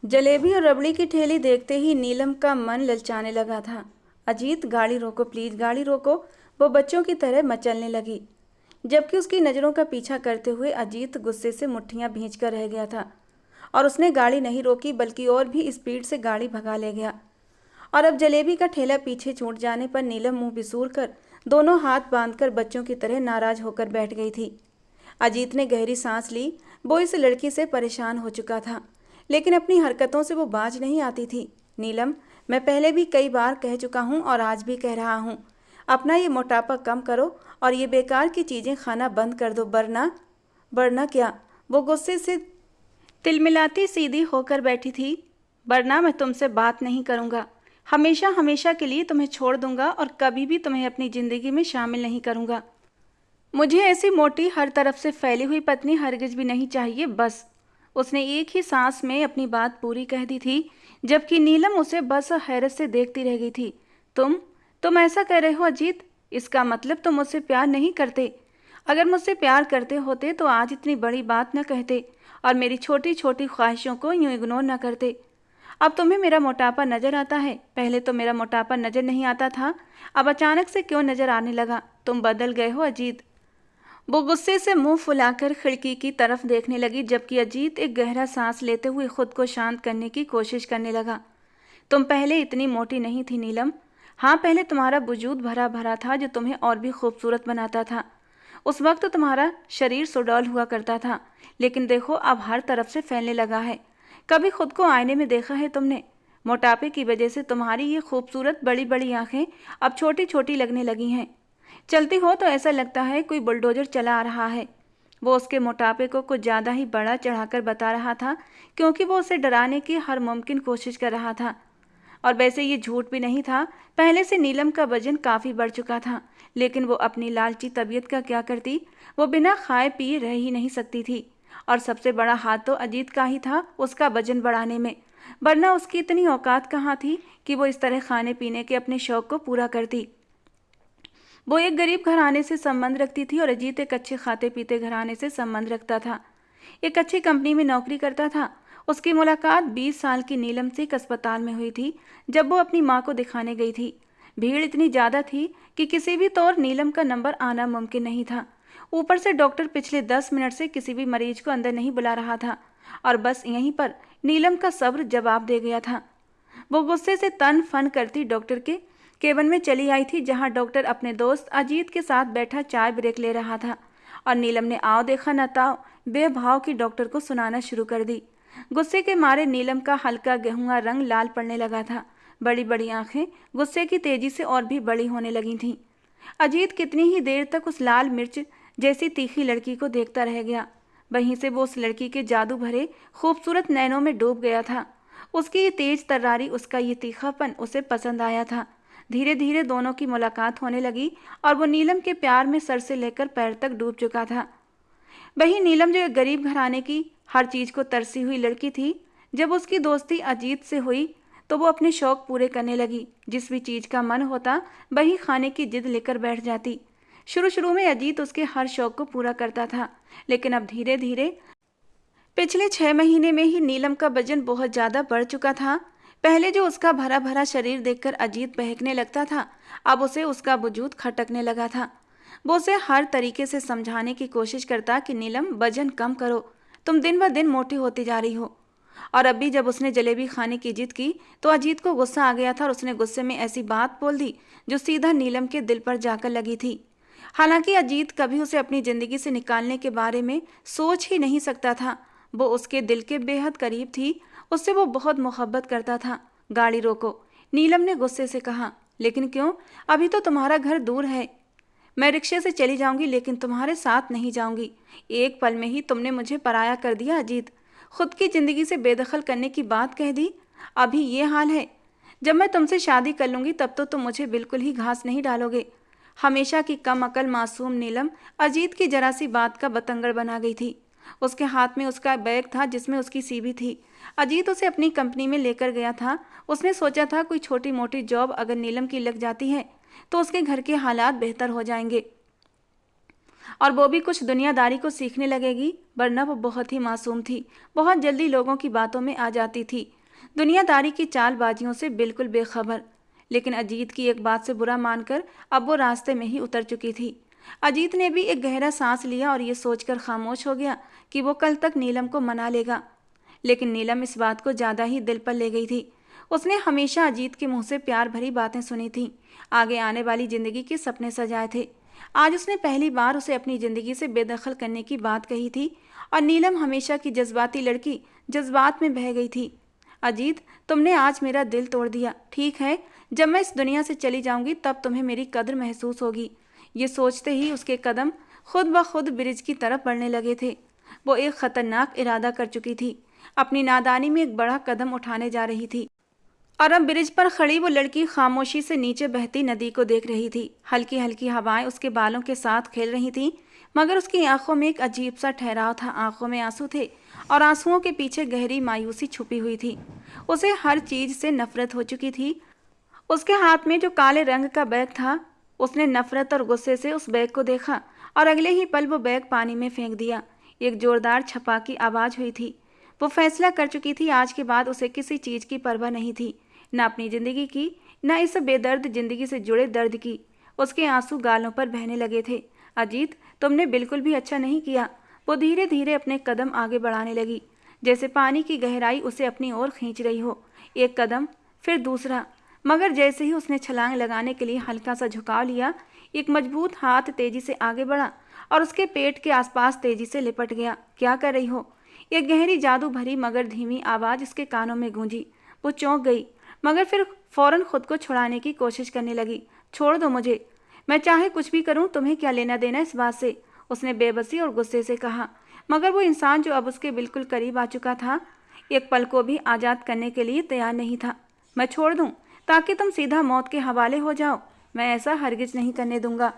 जलेबी और रबड़ी की ठेली देखते ही नीलम का मन ललचाने लगा था। अजीत, गाड़ी रोको प्लीज, गाड़ी रोको, वो बच्चों की तरह मचलने लगी। जबकि उसकी नज़रों का पीछा करते हुए अजीत गुस्से से मुट्ठियां भींच कर रह गया था और उसने गाड़ी नहीं रोकी बल्कि और भी स्पीड से गाड़ी भगा ले गया। और अब जलेबी का ठेला पीछे छूट जाने पर नीलम मुंह बिसूर कर दोनों हाथ बांधकर बच्चों की तरह नाराज होकर बैठ गई थी। अजीत ने गहरी सांस ली। वो इस लड़की से परेशान हो चुका था, लेकिन अपनी हरकतों से वो बाज नहीं आती थी। नीलम, मैं पहले भी कई बार कह चुका हूँ और आज भी कह रहा हूँ, अपना ये मोटापा कम करो और ये बेकार की चीज़ें खाना बंद कर दो, वरना क्या? वो गुस्से से तिलमिलाती सीधी होकर बैठी थी। वरना मैं तुमसे बात नहीं करूँगा, हमेशा हमेशा के लिए तुम्हें छोड़ दूंगा और कभी भी तुम्हें अपनी ज़िंदगी में शामिल नहीं करूँगा। मुझे ऐसी मोटी हर तरफ से फैली हुई पत्नी हरगिज भी नहीं चाहिए, बस। उसने एक ही सांस में अपनी बात पूरी कह दी थी, जबकि नीलम उसे बस हैरत से देखती रह गई थी। तुम ऐसा कह रहे हो अजीत? इसका मतलब तुम मुझसे प्यार नहीं करते। अगर मुझसे प्यार करते होते तो आज इतनी बड़ी बात न कहते और मेरी छोटी छोटी ख्वाहिशों को यूं इग्नोर न करते। अब तुम्हें मेरा मोटापा नजर आता है, पहले तो मेरा मोटापा नजर नहीं आता था, अब अचानक से क्यों नजर आने लगा? तुम बदल गए हो अजीत। वो गुस्से से मुंह फुलाकर खिड़की की तरफ देखने लगी, जबकि अजीत एक गहरा सांस लेते हुए खुद को शांत करने की कोशिश करने लगा। तुम पहले इतनी मोटी नहीं थी नीलम। हाँ, पहले तुम्हारा वजूद भरा भरा था जो तुम्हें और भी खूबसूरत बनाता था। उस वक्त तुम्हारा शरीर सुडौल हुआ करता था, लेकिन देखो अब हर तरफ से फैलने लगा है। कभी खुद को आईने में देखा है तुमने? मोटापे की वजह से तुम्हारी ये खूबसूरत बड़ी बड़ी आंखें अब छोटी छोटी लगने लगी हैं। चलती हो तो ऐसा लगता है कोई बुलडोजर चला आ रहा है। वो उसके मोटापे को कुछ ज़्यादा ही बड़ा चढ़ाकर बता रहा था, क्योंकि वो उसे डराने की हर मुमकिन कोशिश कर रहा था। और वैसे ये झूठ भी नहीं था, पहले से नीलम का वजन काफ़ी बढ़ चुका था, लेकिन वो अपनी लालची तबीयत का क्या करती? वो बिना खाए पिए रह ही नहीं सकती थी। और सबसे बड़ा हाथ तो अजीत का ही था उसका वजन बढ़ाने में, वरना उसकी इतनी औकात कहाँ थी कि वो इस तरह खाने पीने के अपने शौक को पूरा करती। वो एक गरीब घराने से संबंध रखती थी और अजीत एक अच्छे खाते पीते घराने से संबंध रखता था। एक अच्छी कंपनी में नौकरी करता था। उसकी मुलाकात 20 साल की नीलम से एक अस्पताल में हुई थी, जब वो अपनी माँ को दिखाने गई थी। भीड़ इतनी ज़्यादा थी कि किसी भी तौर नीलम का नंबर आना मुमकिन नहीं था। ऊपर से डॉक्टर पिछले 10 मिनट से किसी भी मरीज को अंदर नहीं बुला रहा था और बस यहीं पर नीलम का सब्र जवाब दे गया था। वो गुस्से से तन फन करती डॉक्टर के केबिन में चली आई थी, जहां डॉक्टर अपने दोस्त अजीत के साथ बैठा चाय ब्रेक ले रहा था। और नीलम ने आओ देखा न ताओ बेभाव की डॉक्टर को सुनाना शुरू कर दी। गुस्से के मारे नीलम का हल्का गेहुआ रंग लाल पड़ने लगा था। बड़ी बड़ी आंखें गुस्से की तेजी से और भी बड़ी होने लगी थीं। अजीत कितनी ही देर तक उस लाल मिर्च जैसी तीखी लड़की को देखता रह गया। वहीं से वो उस लड़की के जादू भरे खूबसूरत नैनों में डूब गया था। उसकी ये तेज तर्रारी, उसका ये तीखापन उसे पसंद आया था। धीरे धीरे दोनों की मुलाकात होने लगी और वो नीलम के प्यार में सर से लेकर पैर तक डूब चुका था। वही नीलम जो एक गरीब घराने की हर चीज को तरसी हुई लड़की थी, जब उसकी दोस्ती अजीत से हुई तो वो अपने शौक पूरे करने लगी। जिस भी चीज का मन होता वही खाने की जिद लेकर बैठ जाती। शुरू शुरू में अजीत उसके हर शौक को पूरा करता था, लेकिन अब धीरे धीरे पिछले 6 महीने में ही नीलम का वजन बहुत ज्यादा बढ़ चुका था। पहले जो उसका भरा भरा शरीर देखकर अजीत बहकने लगता था, अब उसे उसका वजूद खटकने लगा था। वो उसे हर तरीके से समझाने की कोशिश करता कि नीलम, वजन कम करो, तुम दिन ब दिन मोटी होती जा रही हो। और अब भी जब उसने जलेबी खाने की जिद की तो अजीत को गुस्सा आ गया था और उसने गुस्से में ऐसी बात बोल दी जो सीधा नीलम के दिल पर जाकर लगी थी। हालांकि अजीत कभी उसे अपनी जिंदगी से निकालने के बारे में सोच ही नहीं सकता था। वो उसके दिल के बेहद करीब थी, उससे वो बहुत मोहब्बत करता था। गाड़ी रोको, नीलम ने गुस्से से कहा। लेकिन क्यों? अभी तो तुम्हारा घर दूर है। मैं रिक्शे से चली जाऊंगी, लेकिन तुम्हारे साथ नहीं जाऊंगी। एक पल में ही तुमने मुझे पराया कर दिया अजीत। खुद की जिंदगी से बेदखल करने की बात कह दी। अभी ये हाल है, जब मैं तुमसे शादी कर लूंगी तब तो तुम मुझे बिल्कुल ही घास नहीं डालोगे। हमेशा की कम अकल मासूम नीलम अजीत की जरा सी बात का बतंगड़ बना गई थी। उसके हाथ में उसका बैग था जिसमें उसकी सीवी थी। अजीत उसे अपनी कंपनी में लेकर गया था। उसने सोचा था कोई छोटी मोटी जॉब अगर नीलम की लग जाती है तो उसके घर के हालात बेहतर हो जाएंगे। और वो भी कुछ दुनियादारी को सीखने लगेगी, वरना वो बहुत ही मासूम थी, बहुत जल्दी लोगों की बातों में आ जाती थी, दुनियादारी की चालबाजियों से बिल्कुल बेखबर। लेकिन अजीत की एक बात से बुरा मानकर अब वो रास्ते में ही उतर चुकी थी। अजीत ने भी एक गहरा सांस लिया और ये सोचकर खामोश हो गया कि वो कल तक नीलम को मना लेगा। लेकिन नीलम इस बात को ज़्यादा ही दिल पर ले गई थी। उसने हमेशा अजीत के मुंह से प्यार भरी बातें सुनी थीं, आगे आने वाली जिंदगी के सपने सजाए थे। आज उसने पहली बार उसे अपनी जिंदगी से बेदखल करने की बात कही थी और नीलम हमेशा की जज्बाती लड़की जज्बात में बह गई थी। अजीत, तुमने आज मेरा दिल तोड़ दिया। ठीक है, जब मैं इस दुनिया से चली जाऊंगी तब तुम्हें मेरी कद्र महसूस होगी। ये सोचते ही उसके कदम खुद ब खुद ब्रिज की तरफ बढ़ने लगे थे। वो एक खतरनाक इरादा कर चुकी थी, अपनी नादानी में एक बड़ा कदम उठाने जा रही थी। और अब ब्रिज पर खड़ी वो लड़की खामोशी से नीचे बहती नदी को देख रही थी। हल्की हल्की हवाएं उसके बालों के साथ खेल रही थीं, मगर उसकी आंखों में एक अजीब सा ठहराव था। आंखों में आंसू थे और आंसुओं के पीछे गहरी मायूसी छुपी हुई थी। उसे हर चीज से नफरत हो चुकी थी। उसके हाथ में जो काले रंग का बैग था, उसने नफरत और गुस्से से उस बैग को देखा और अगले ही पल वो बैग पानी में फेंक दिया। एक जोरदार छपा की आवाज हुई थी। वो फैसला कर चुकी थी, आज के बाद उसे किसी चीज की परवाह नहीं थी, न अपनी जिंदगी की, न इस बेदर्द जिंदगी से जुड़े दर्द की। उसके आंसू गालों पर बहने लगे थे। अजीत, तुमने बिल्कुल भी अच्छा नहीं किया। वो धीरे धीरे अपने कदम आगे बढ़ाने लगी, जैसे पानी की गहराई उसे अपनी ओर खींच रही हो। एक कदम, फिर दूसरा, मगर जैसे ही उसने छलांग लगाने के लिए हल्का सा झुकाव लिया, एक मजबूत हाथ तेजी से आगे बढ़ा और उसके पेट के आसपास तेजी से लिपट गया। क्या कर रही हो? एक गहरी जादू भरी मगर धीमी आवाज उसके कानों में गूंजी। वो चौंक गई, मगर फिर फौरन खुद को छुड़ाने की कोशिश करने लगी। छोड़ दो मुझे, मैं चाहे कुछ भी करूं, तुम्हें क्या लेना देना इस बात से? उसने बेबसी और गुस्से से कहा। मगर वो इंसान जो अब उसके बिल्कुल करीब आ चुका था, एक पल को भी आज़ाद करने के लिए तैयार नहीं था। मैं छोड़ दूं ताकि तुम सीधा मौत के हवाले हो जाओ? मैं ऐसा हरगिज नहीं करने दूंगा।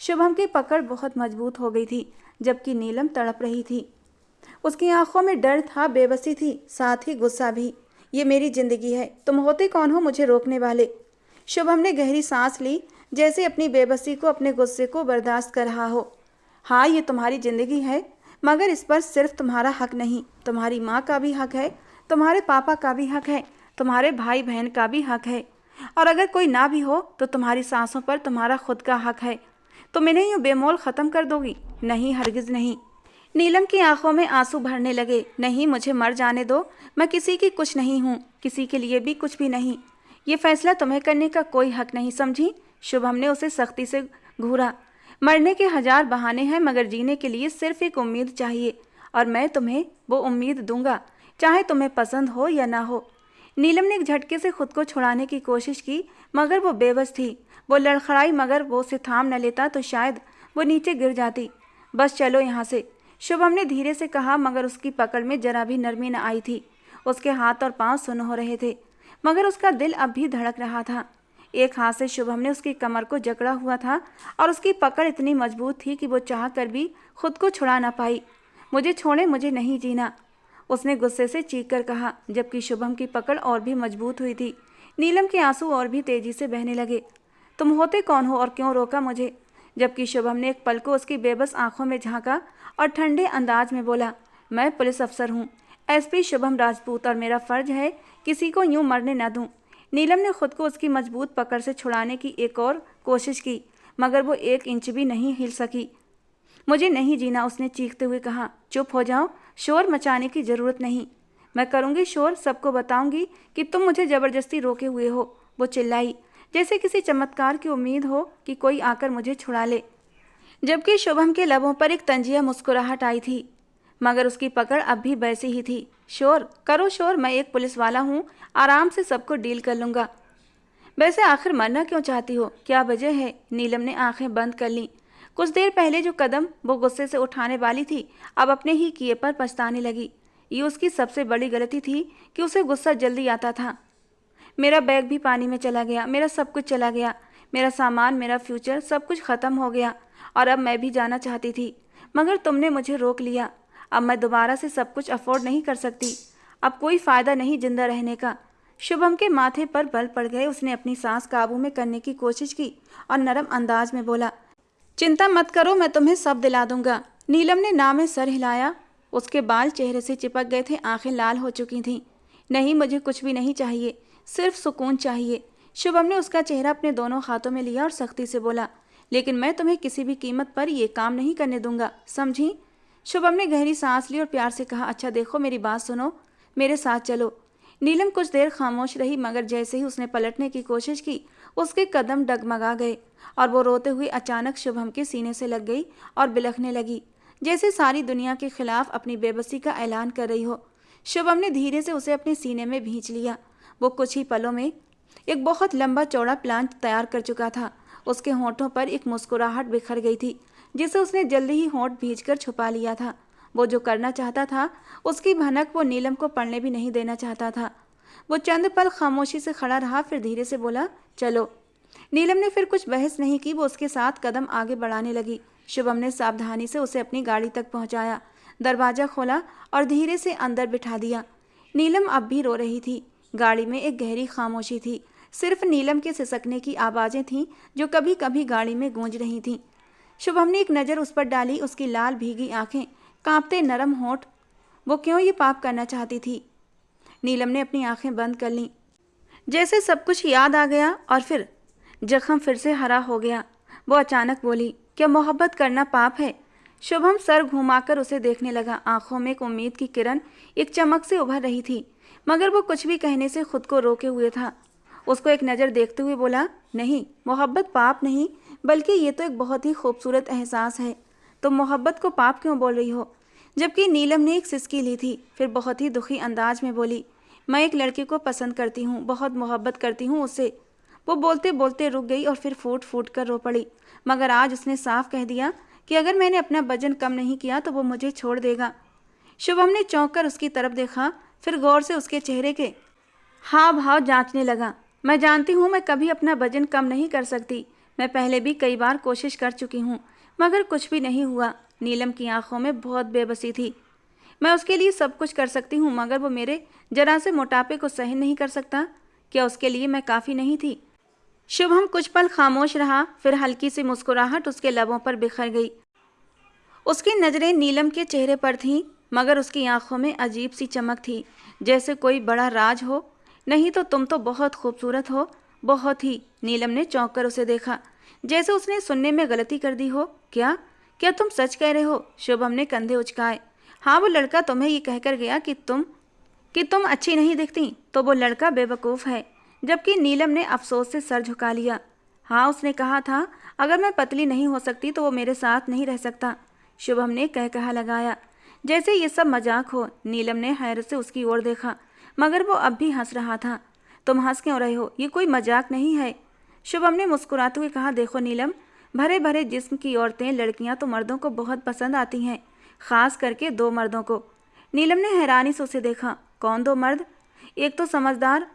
शुभम की पकड़ बहुत मजबूत हो गई थी, जबकि नीलम तड़प रही थी। उसकी आंखों में डर था, बेबसी थी, साथ ही गुस्सा भी। ये मेरी जिंदगी है, तुम होते कौन हो मुझे रोकने वाले? शुभम ने गहरी सांस ली, जैसे अपनी बेबसी को, अपने गुस्से को बर्दाश्त कर रहा हो। हाँ, ये तुम्हारी जिंदगी है, मगर इस पर सिर्फ तुम्हारा हक नहीं, तुम्हारी माँ का भी हक है, तुम्हारे पापा का भी हक है, तुम्हारे भाई बहन का भी हक है, और अगर कोई ना भी हो तो तुम्हारी सांसों पर तुम्हारा खुद का हक है। तुम इन्हें यूँ बेमोल ख़त्म कर दोगी? नहीं, हरगिज़ नहीं। नीलम की आंखों में आंसू भरने लगे। नहीं, मुझे मर जाने दो। मैं किसी की कुछ नहीं हूँ, किसी के लिए भी कुछ भी नहीं। ये फैसला तुम्हें करने का कोई हक नहीं, समझी? शुभम ने उसे सख्ती से घूरा। मरने के हजार बहाने हैं, मगर जीने के लिए सिर्फ एक उम्मीद चाहिए, और मैं तुम्हें वो उम्मीद दूंगा, चाहे तुम्हें पसंद हो या ना हो। नीलम ने एक झटके से खुद को छुड़ाने की कोशिश की, मगर वो बेबस थी। वो लड़खड़ाई, मगर वो उसे थाम न लेता तो शायद वो नीचे गिर जाती। बस चलो यहाँ से, शुभम ने धीरे से कहा, मगर उसकी पकड़ में जरा भी नरमी न आई थी। उसके हाथ और पांव सुन्न हो रहे थे, मगर उसका दिल अब भी धड़क रहा था। एक हाथ से शुभम ने उसकी कमर को जकड़ा हुआ था और उसकी पकड़ इतनी मजबूत थी कि वो चाह कर भी खुद को छुड़ा ना पाई। मुझे छोड़े, मुझे नहीं जीना, उसने गुस्से से चीख कर कहा, जबकि शुभम की पकड़ और भी मजबूत हुई थी। नीलम के आंसू और भी तेजी से बहने लगे। तुम होते कौन हो और क्यों रोका मुझे? जबकि शुभम ने एक पल को उसकी बेबस आंखों में झांका और ठंडे अंदाज में बोला, मैं पुलिस अफसर हूँ, एसपी शुभम राजपूत, और मेरा फर्ज है किसी को यूं मरने न दूं। नीलम ने खुद को उसकी मजबूत पकड़ से छुड़ाने की एक और कोशिश की, मगर वो 1 इंच भी नहीं हिल सकी। मुझे नहीं जीना, उसने चीखते हुए कहा। चुप हो जाओ, शोर मचाने की जरूरत नहीं। मैं करूंगी शोर, सबको बताऊंगी कि तुम मुझे जबरदस्ती रोके हुए हो, वो चिल्लाई, जैसे किसी चमत्कार की उम्मीद हो कि कोई आकर मुझे छुड़ा ले। जबकि शुभम के लबों पर एक तंजिया मुस्कुराहट आई थी, मगर उसकी पकड़ अब भी वैसी ही थी। शोर करो शोर, मैं एक पुलिस वाला हूँ, आराम से सबको डील कर लूँगा। वैसे आखिर मरना क्यों चाहती हो, क्या वजह है? नीलम ने आंखें बंद कर लीं। कुछ देर पहले जो कदम वो गुस्से से उठाने वाली थी, अब अपने ही किए पर पछताने लगी। ये उसकी सबसे बड़ी गलती थी कि उसे गुस्सा जल्दी आता था। मेरा बैग भी पानी में चला गया, मेरा सब कुछ चला गया, मेरा सामान, मेरा फ्यूचर, सब कुछ ख़त्म हो गया, और अब मैं भी जाना चाहती थी, मगर तुमने मुझे रोक लिया। अब मैं दोबारा से सब कुछ अफोर्ड नहीं कर सकती। अब कोई फ़ायदा नहीं जिंदा रहने का। शुभम के माथे पर बल पड़ गए। उसने अपनी सांस काबू में करने की कोशिश की और नरम अंदाज में बोला, चिंता मत करो, मैं तुम्हें सब दिला दूंगा। नीलम ने ना में सर हिलाया। उसके बाल चेहरे से चिपक गए थे, आंखें लाल हो चुकी थीं। नहीं, मुझे कुछ भी नहीं चाहिए, सिर्फ सुकून चाहिए। शुभम ने उसका चेहरा अपने दोनों हाथों में लिया और सख्ती से बोला, लेकिन मैं तुम्हें किसी भी कीमत पर ये काम नहीं करने दूंगा, समझी? शुभम ने गहरी सांस ली और प्यार से कहा, अच्छा देखो, मेरी बात सुनो, मेरे साथ चलो। नीलम कुछ देर खामोश रही, मगर जैसे ही उसने पलटने की कोशिश की, उसके कदम डगमगा गए और वो रोते हुए अचानक शुभम के सीने से लग गई और बिलखने लगी, जैसे सारी दुनिया के खिलाफ अपनी बेबसी का ऐलान कर रही हो। शुभम ने धीरे से उसे अपने सीने में भींच लिया। वो कुछ ही पलों में एक बहुत लंबा चौड़ा प्लान तैयार कर चुका था। उसके होंठों पर एक मुस्कुराहट बिखर गई थी, जिसे उसने जल्दी ही होंठ भींचकर छुपा लिया था। वो जो करना चाहता था, उसकी भनक वो नीलम को पढ़ने भी नहीं देना चाहता था। वो चंद पल खामोशी से खड़ा रहा, फिर धीरे से बोला, चलो। नीलम ने फिर कुछ बहस नहीं की, वो उसके साथ कदम आगे बढ़ाने लगी। शुभम ने सावधानी से उसे अपनी गाड़ी तक पहुंचाया, दरवाजा खोला और धीरे से अंदर बिठा दिया। नीलम अब भी रो रही थी। गाड़ी में एक गहरी खामोशी थी, सिर्फ नीलम के सिसकने की आवाज़ें थीं जो कभी कभी गाड़ी में गूंज रही थीं। शुभम ने एक नज़र उस पर डाली, उसकी लाल भीगी आंखें, कांपते नरम होंठ। वो क्यों ये पाप करना चाहती थी? नीलम ने अपनी आंखें बंद कर लीं, जैसे सब कुछ याद आ गया और फिर जख्म फिर से हरा हो गया। वो अचानक बोली, क्या मोहब्बत करना पाप है? शुभम सर घुमाकर उसे देखने लगा। आंखों में एक उम्मीद की किरण एक चमक से उभर रही थी, मगर वो कुछ भी कहने से खुद को रोके हुए था। उसको एक नज़र देखते हुए बोला, नहीं, मोहब्बत पाप नहीं, बल्कि ये तो एक बहुत ही खूबसूरत एहसास है। तुम मोहब्बत को पाप क्यों बोल रही हो? जबकि नीलम ने एक सिसकी ली थी, फिर बहुत ही दुखी अंदाज में बोली, मैं एक लड़के को पसंद करती हूँ, बहुत मोहब्बत करती हूँ उससे। वो बोलते बोलते रुक गई और फिर फूट फूट कर रो पड़ी। मगर आज उसने साफ कह दिया कि अगर मैंने अपना वजन कम नहीं किया तो वो मुझे छोड़ देगा। शुभम ने चौंक कर उसकी तरफ देखा, फिर गौर से उसके चेहरे के हाव भाव जांचने लगा। मैं जानती हूँ मैं कभी अपना वजन कम नहीं कर सकती। मैं पहले भी कई बार कोशिश कर चुकी हूँ, मगर कुछ भी नहीं हुआ। नीलम की आंखों में बहुत बेबसी थी। मैं उसके लिए सब कुछ कर सकती हूँ, मगर वो मेरे जरा से मोटापे को सहन नहीं कर सकता। क्या उसके लिए मैं काफ़ी नहीं थी? शुभम कुछ पल खामोश रहा, फिर हल्की सी मुस्कुराहट उसके लबों पर बिखर गई। उसकी नज़रें नीलम के चेहरे पर थीं, मगर उसकी आंखों में अजीब सी चमक थी, जैसे कोई बड़ा राज हो। नहीं तो तुम तो बहुत खूबसूरत हो, बहुत ही। नीलम ने चौंक कर उसे देखा, जैसे उसने सुनने में गलती कर दी हो। क्या क्या तुम सच कह रहे हो? शुभम ने कंधे उचकाए। हाँ, वो लड़का तुम्हें ये कहकर गया कि तुम अच्छी नहीं दिखती, तो वो लड़का बेवकूफ़ है। जबकि नीलम ने अफसोस से सर झुका लिया। हाँ, उसने कहा था अगर मैं पतली नहीं हो सकती तो वो मेरे साथ नहीं रह सकता। शुभम ने कहा लगाया, जैसे ये सब मजाक हो। नीलम ने हैरत से उसकी ओर देखा, मगर वो अब भी हंस रहा था। तुम हंस क्यों रहे हो? ये कोई मजाक नहीं है। शुभम ने मुस्कुराते हुए कहा, देखो नीलम, भरे भरे जिस्म की औरतें, लड़कियां तो मर्दों को बहुत पसंद आती हैं, खास करके दो मर्दों को। नीलम ने हैरानी से उसे देखा। कौन दो मर्द? एक तो समझदार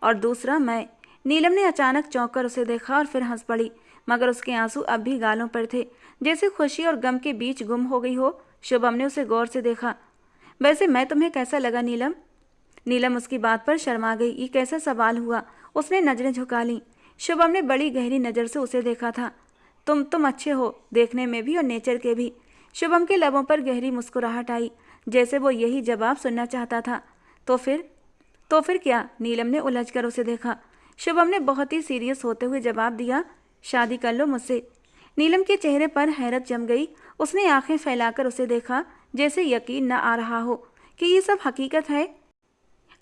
और दूसरा मैं। नीलम ने अचानक चौंक कर उसे देखा और फिर हंस पड़ी, मगर उसके आंसू अब भी गालों पर थे, जैसे खुशी और गम के बीच गुम हो गई हो। शुभम ने उसे गौर से देखा। वैसे मैं तुम्हें कैसा लगा नीलम? नीलम उसकी बात पर शर्मा गई। ये कैसा सवाल हुआ? उसने नजरें झुका लीं। शुभम ने बड़ी गहरी नज़र से उसे देखा था। तुम अच्छे हो, देखने में भी और नेचर के भी। शुभम के लबों पर गहरी मुस्कुराहट आई, जैसे वो यही जवाब सुनना चाहता था। तो फिर क्या? नीलम ने उलझकर उसे देखा। शुभम ने बहुत ही सीरियस होते हुए जवाब दिया, शादी कर लो मुझसे। नीलम के चेहरे पर हैरत जम गई। उसने आंखें फैलाकर उसे देखा, जैसे यकीन न आ रहा हो कि ये सब हकीकत है।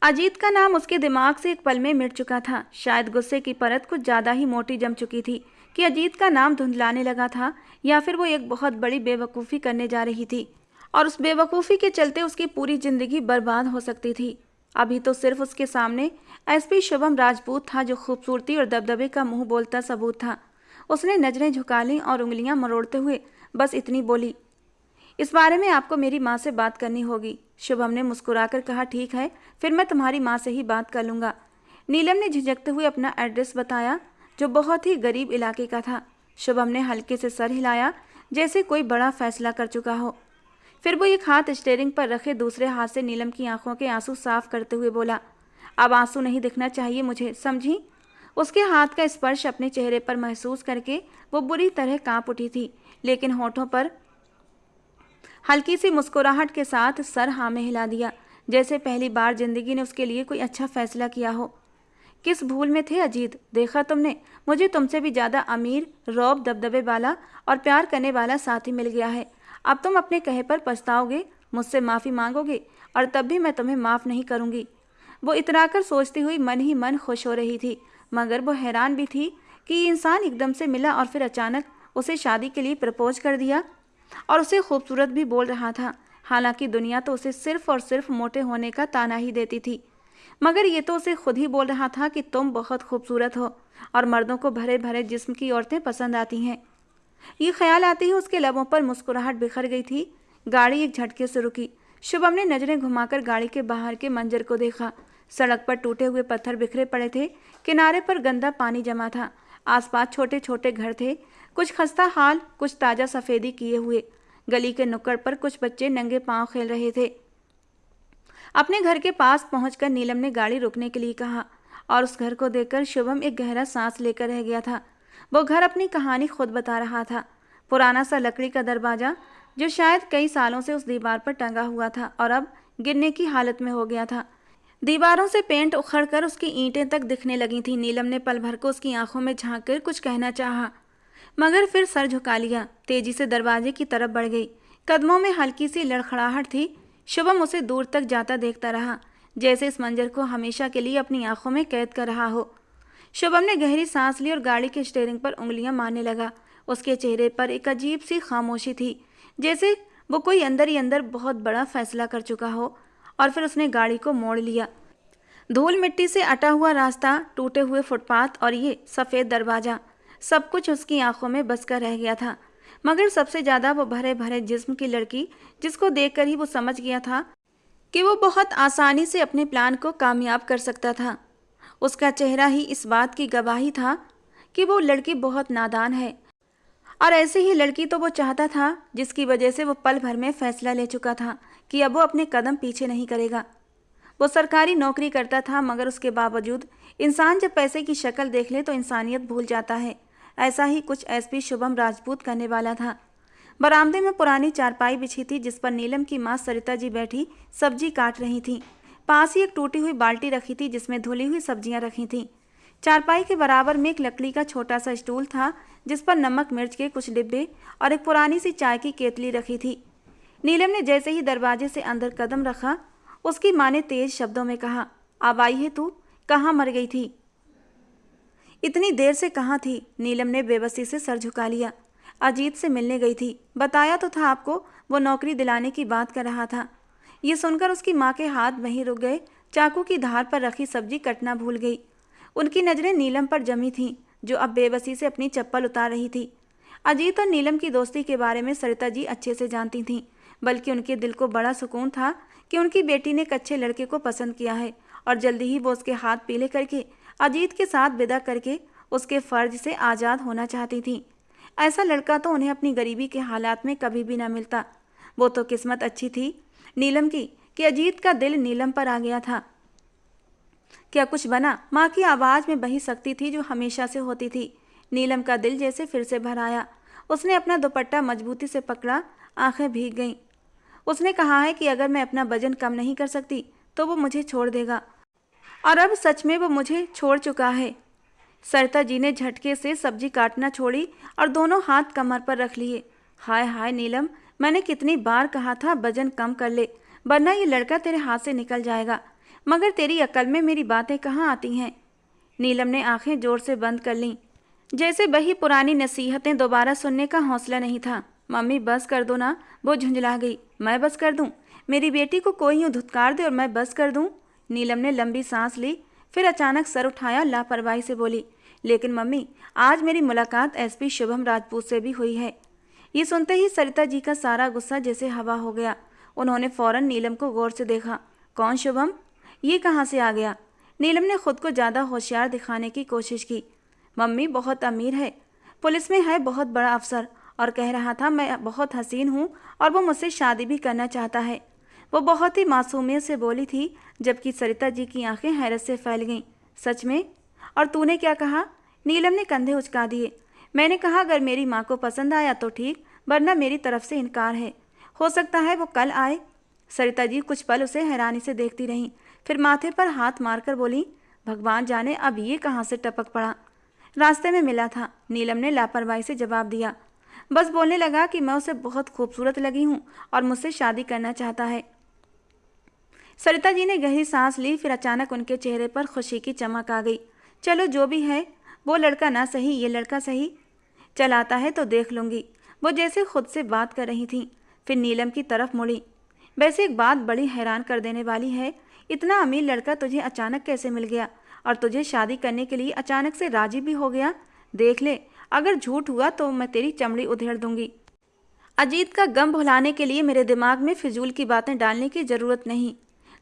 अजीत का नाम उसके दिमाग से एक पल में मिट चुका था। शायद गुस्से की परत कुछ ज़्यादा ही मोटी जम चुकी थी कि अजीत का नाम धुंधलाने लगा था, या फिर वो एक बहुत बड़ी बेवकूफ़ी करने जा रही थी और उस बेवकूफ़ी के चलते उसकी पूरी ज़िंदगी बर्बाद हो सकती थी। अभी तो सिर्फ उसके सामने एसपी शुभम राजपूत था, जो खूबसूरती और दबदबे का मुंह बोलता सबूत था। उसने नजरें झुका लीं और उंगलियां मरोड़ते हुए बस इतनी बोली, इस बारे में आपको मेरी माँ से बात करनी होगी। शुभम ने मुस्कुराकर कहा, ठीक है, फिर मैं तुम्हारी माँ से ही बात कर लूँगा। नीलम ने झिझकते हुए अपना एड्रेस बताया, जो बहुत ही गरीब इलाके का था। शुभम ने हल्के से सर हिलाया, जैसे कोई बड़ा फैसला कर चुका हो। फिर वो एक हाथ स्टीयरिंग पर रखे दूसरे हाथ से नीलम की आंखों के आंसू साफ करते हुए बोला, अब आंसू नहीं दिखना चाहिए मुझे, समझी? उसके हाथ का स्पर्श अपने चेहरे पर महसूस करके वो बुरी तरह कांप उठी थी, लेकिन होठों पर हल्की सी मुस्कुराहट के साथ सर हाँ में हिला दिया, जैसे पहली बार जिंदगी ने उसके लिए कोई अच्छा फैसला किया हो। किस भूल में थे अजीत, देखा तुमने, मुझे तुमसे भी ज़्यादा अमीर, रौब, दबदबे वाला और प्यार करने वाला साथी मिल गया है। अब तुम अपने कहे पर पछताओगे, मुझसे माफ़ी मांगोगे, और तब भी मैं तुम्हें माफ़ नहीं करूँगी। वो इतराकर सोचती हुई मन ही मन खुश हो रही थी, मगर वो हैरान भी थी कि ये इंसान एकदम से मिला और फिर अचानक उसे शादी के लिए प्रपोज कर दिया, और उसे खूबसूरत भी बोल रहा था। हालांकि दुनिया तो उसे सिर्फ और सिर्फ मोटे होने का ताना ही देती थी, मगर ये तो उसे खुद ही बोल रहा था कि तुम बहुत खूबसूरत हो और मर्दों को भरे भरे जिस्म की औरतें पसंद आती हैं। ये ख्याल आते ही उसके लबों पर मुस्कुराहट बिखर गई थी। गाड़ी एक झटके से रुकी। शुभम ने नजरें घुमाकर गाड़ी के बाहर के मंजर को देखा। सड़क पर टूटे हुए पत्थर बिखरे पड़े थे, किनारे पर गंदा पानी जमा था, आसपास छोटे छोटे घर थे, कुछ खस्ता हाल, कुछ ताज़ा सफ़ेदी किए हुए। गली के नुक्कड़ पर कुछ बच्चे नंगे पांव खेल रहे थे। अपने घर के पास पहुंचकर नीलम ने गाड़ी रुकने के लिए कहा, और उस घर को देखकर शुभम एक गहरा सांस लेकर रह गया था। वो घर अपनी कहानी खुद बता रहा था। पुराना सा लकड़ी का दरवाज़ा जो शायद कई सालों से उस दीवार पर टंगा हुआ था और अब गिरने की हालत में हो गया था। दीवारों से पेंट उखड़कर उसकी ईंटें तक दिखने लगी थी। नीलम ने पल भर को उसकी आंखों में झांक कर कुछ कहना चाहा, मगर फिर सर झुका लिया। तेजी से दरवाजे की तरफ बढ़ गई। कदमों में हल्की सी लड़खड़ाहट थी। शुभम उसे दूर तक जाता देखता रहा, जैसे इस मंजर को हमेशा के लिए अपनी आंखों में कैद कर रहा हो। शुभम ने गहरी सांस ली और गाड़ी के स्टीयरिंग पर उंगलियां मारने लगा। उसके चेहरे पर एक अजीब सी खामोशी थी, जैसे वो कोई अंदर ही अंदर बहुत बड़ा फैसला कर चुका हो। और फिर उसने गाड़ी को मोड़ लिया। धूल मिट्टी से अटा हुआ रास्ता, टूटे हुए फुटपाथ और ये सफ़ेद दरवाज़ा, सब कुछ उसकी आंखों में बस कर रह गया था। मगर सबसे ज़्यादा वो भरे भरे जिस्म की लड़की, जिसको देखकर ही वो समझ गया था कि वो बहुत आसानी से अपने प्लान को कामयाब कर सकता था। उसका चेहरा ही इस बात की गवाही था कि वो लड़की बहुत नादान है, और ऐसी ही लड़की तो वो चाहता था, जिसकी वजह से वो पल भर में फैसला ले चुका था कि अब वो अपने कदम पीछे नहीं करेगा। वो सरकारी नौकरी करता था, मगर उसके बावजूद इंसान जब पैसे की शक्ल देख ले तो इंसानियत भूल जाता है। ऐसा ही कुछ एसपी शुभम राजपूत करने वाला था। बरामदे में पुरानी चारपाई बिछी थी, जिस पर नीलम की माँ सरिता जी बैठी सब्जी काट रही थीं। पास ही एक टूटी हुई बाल्टी रखी थी, जिसमें धुली हुई सब्जियां रखी थीं। चारपाई के बराबर में एक लकड़ी का छोटा सा स्टूल था, जिस पर नमक मिर्च के कुछ डिब्बे और एक पुरानी सी चाय की केतली रखी थी। नीलम ने जैसे ही दरवाजे से अंदर कदम रखा, उसकी माँ ने तेज शब्दों में कहा, अब आई है तू? कहाँ मर गई थी? इतनी देर से कहाँ थी? नीलम ने बेबसी से सर झुका लिया। अजीत से मिलने गई थी, बताया तो था आपको, वो नौकरी दिलाने की बात कर रहा था। ये सुनकर उसकी माँ के हाथ वहीं रुक गए। चाकू की धार पर रखी सब्जी कटना भूल गई। उनकी नज़रें नीलम पर जमी थीं, जो अब बेबसी से अपनी चप्पल उतार रही थी। अजीत और नीलम की दोस्ती के बारे में सरिता जी अच्छे से जानती थीं, बल्कि उनके दिल को बड़ा सुकून था कि उनकी बेटी ने एक अच्छे लड़के को पसंद किया है, और जल्दी ही वो उसके हाथ पीले करके अजीत के साथ विदा करके उसके फ़र्ज से आज़ाद होना चाहती थी। ऐसा लड़का तो उन्हें अपनी गरीबी के हालात में कभी भी न मिलता। वो तो किस्मत अच्छी थी नीलम की कि अजीत का दिल नीलम पर आ गया था। क्या कुछ बना? माँ की आवाज़ में वही शक्ति थी जो हमेशा से होती थी। नीलम का दिल जैसे फिर से भर आया। उसने अपना दुपट्टा मजबूती से पकड़ा, आंखें भीग गईं। उसने कहा है कि अगर मैं अपना वजन कम नहीं कर सकती तो वो मुझे छोड़ देगा, और अब सच में वो मुझे छोड़ चुका है। सरिता जी ने झटके से सब्जी काटना छोड़ी और दोनों हाथ कमर पर रख लिए। हाय हाय नीलम, मैंने कितनी बार कहा था वजन कम कर ले, वरना ये लड़का तेरे हाथ से निकल जाएगा, मगर तेरी अकल में मेरी बातें कहाँ आती हैं। नीलम ने आंखें जोर से बंद कर लीं, जैसे वही पुरानी नसीहतें दोबारा सुनने का हौसला नहीं था। मम्मी बस कर दो ना, वो झुंझला गई। मैं बस कर दूं? मेरी बेटी को कोई यूँ धुतकार दे और मैं बस कर दूं? नीलम ने लंबी सांस ली, फिर अचानक सर उठाया, लापरवाही से बोली, लेकिन मम्मी, आज मेरी मुलाकात एसपी शुभम राजपूत से भी हुई है। ये सुनते ही सरिता जी का सारा गुस्सा जैसे हवा हो गया। उन्होंने फौरन नीलम को गौर से देखा। कौन शुभम? ये कहाँ से आ गया? नीलम ने खुद को ज़्यादा होशियार दिखाने की कोशिश की। मम्मी बहुत अमीर है, पुलिस में है, बहुत बड़ा अफसर, और कह रहा था मैं बहुत हसीन हूँ और वो मुझसे शादी भी करना चाहता है। वो बहुत ही मासूमियत से बोली थी, जबकि सरिता जी की आंखें हैरत से फैल गईं। सच में? और तूने क्या कहा? नीलम ने कंधे उचका दिए। मैंने कहा अगर मेरी माँ को पसंद आया तो ठीक, वरना मेरी तरफ से इनकार है। हो सकता है वो कल आए। सरिता जी कुछ पल उसे हैरानी से देखती रहीं, फिर माथे पर हाथ मारकर बोली, भगवान जाने अब ये कहाँ से टपक पड़ा। रास्ते में मिला था, नीलम ने लापरवाही से जवाब दिया। बस बोलने लगा कि मैं उसे बहुत खूबसूरत लगी हूँ और मुझसे शादी करना चाहता है। सरिता जी ने गहरी सांस ली, फिर अचानक उनके चेहरे पर खुशी की चमक आ गई। चलो जो भी है, वो लड़का ना सही ये लड़का सही, चल आता है तो देख लूँगी। वो जैसे खुद से बात कर रही थी, फिर नीलम की तरफ मुड़ी। वैसे एक बात बड़ी हैरान कर देने वाली है, इतना अमीर लड़का तुझे अचानक कैसे मिल गया और तुझे शादी करने के लिए अचानक से राजी भी हो गया। देख ले, अगर झूठ हुआ तो मैं तेरी चमड़ी उधेड़ दूंगी। अजीत का गम भुलाने के लिए मेरे दिमाग में फिजूल की बातें डालने की ज़रूरत नहीं।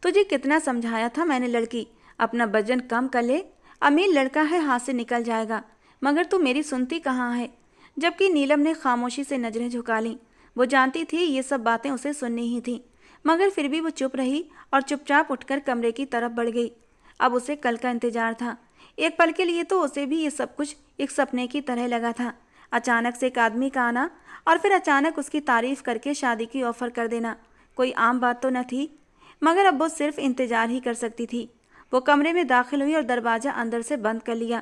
तुझे कितना समझाया था मैंने लड़की, अपना वजन कम कर ले, अमीर लड़का है हाथ से निकल जाएगा, मगर तू मेरी सुनती कहाँ है। जबकि नीलम ने खामोशी से नजरें झुका लीं। वो जानती थी ये सब बातें उसे सुननी ही थी, मगर फिर भी वो चुप रही और चुपचाप उठकर कमरे की तरफ बढ़ गई। अब उसे कल का इंतजार था। एक पल के लिए तो उसे भी ये सब कुछ एक सपने की तरह लगा था। अचानक से एक आदमी का आना और फिर अचानक उसकी तारीफ करके शादी की ऑफर कर देना कोई आम बात तो न थी, मगर अब वो सिर्फ इंतजार ही कर सकती थी। वो कमरे में दाखिल हुई और दरवाज़ा अंदर से बंद कर लिया।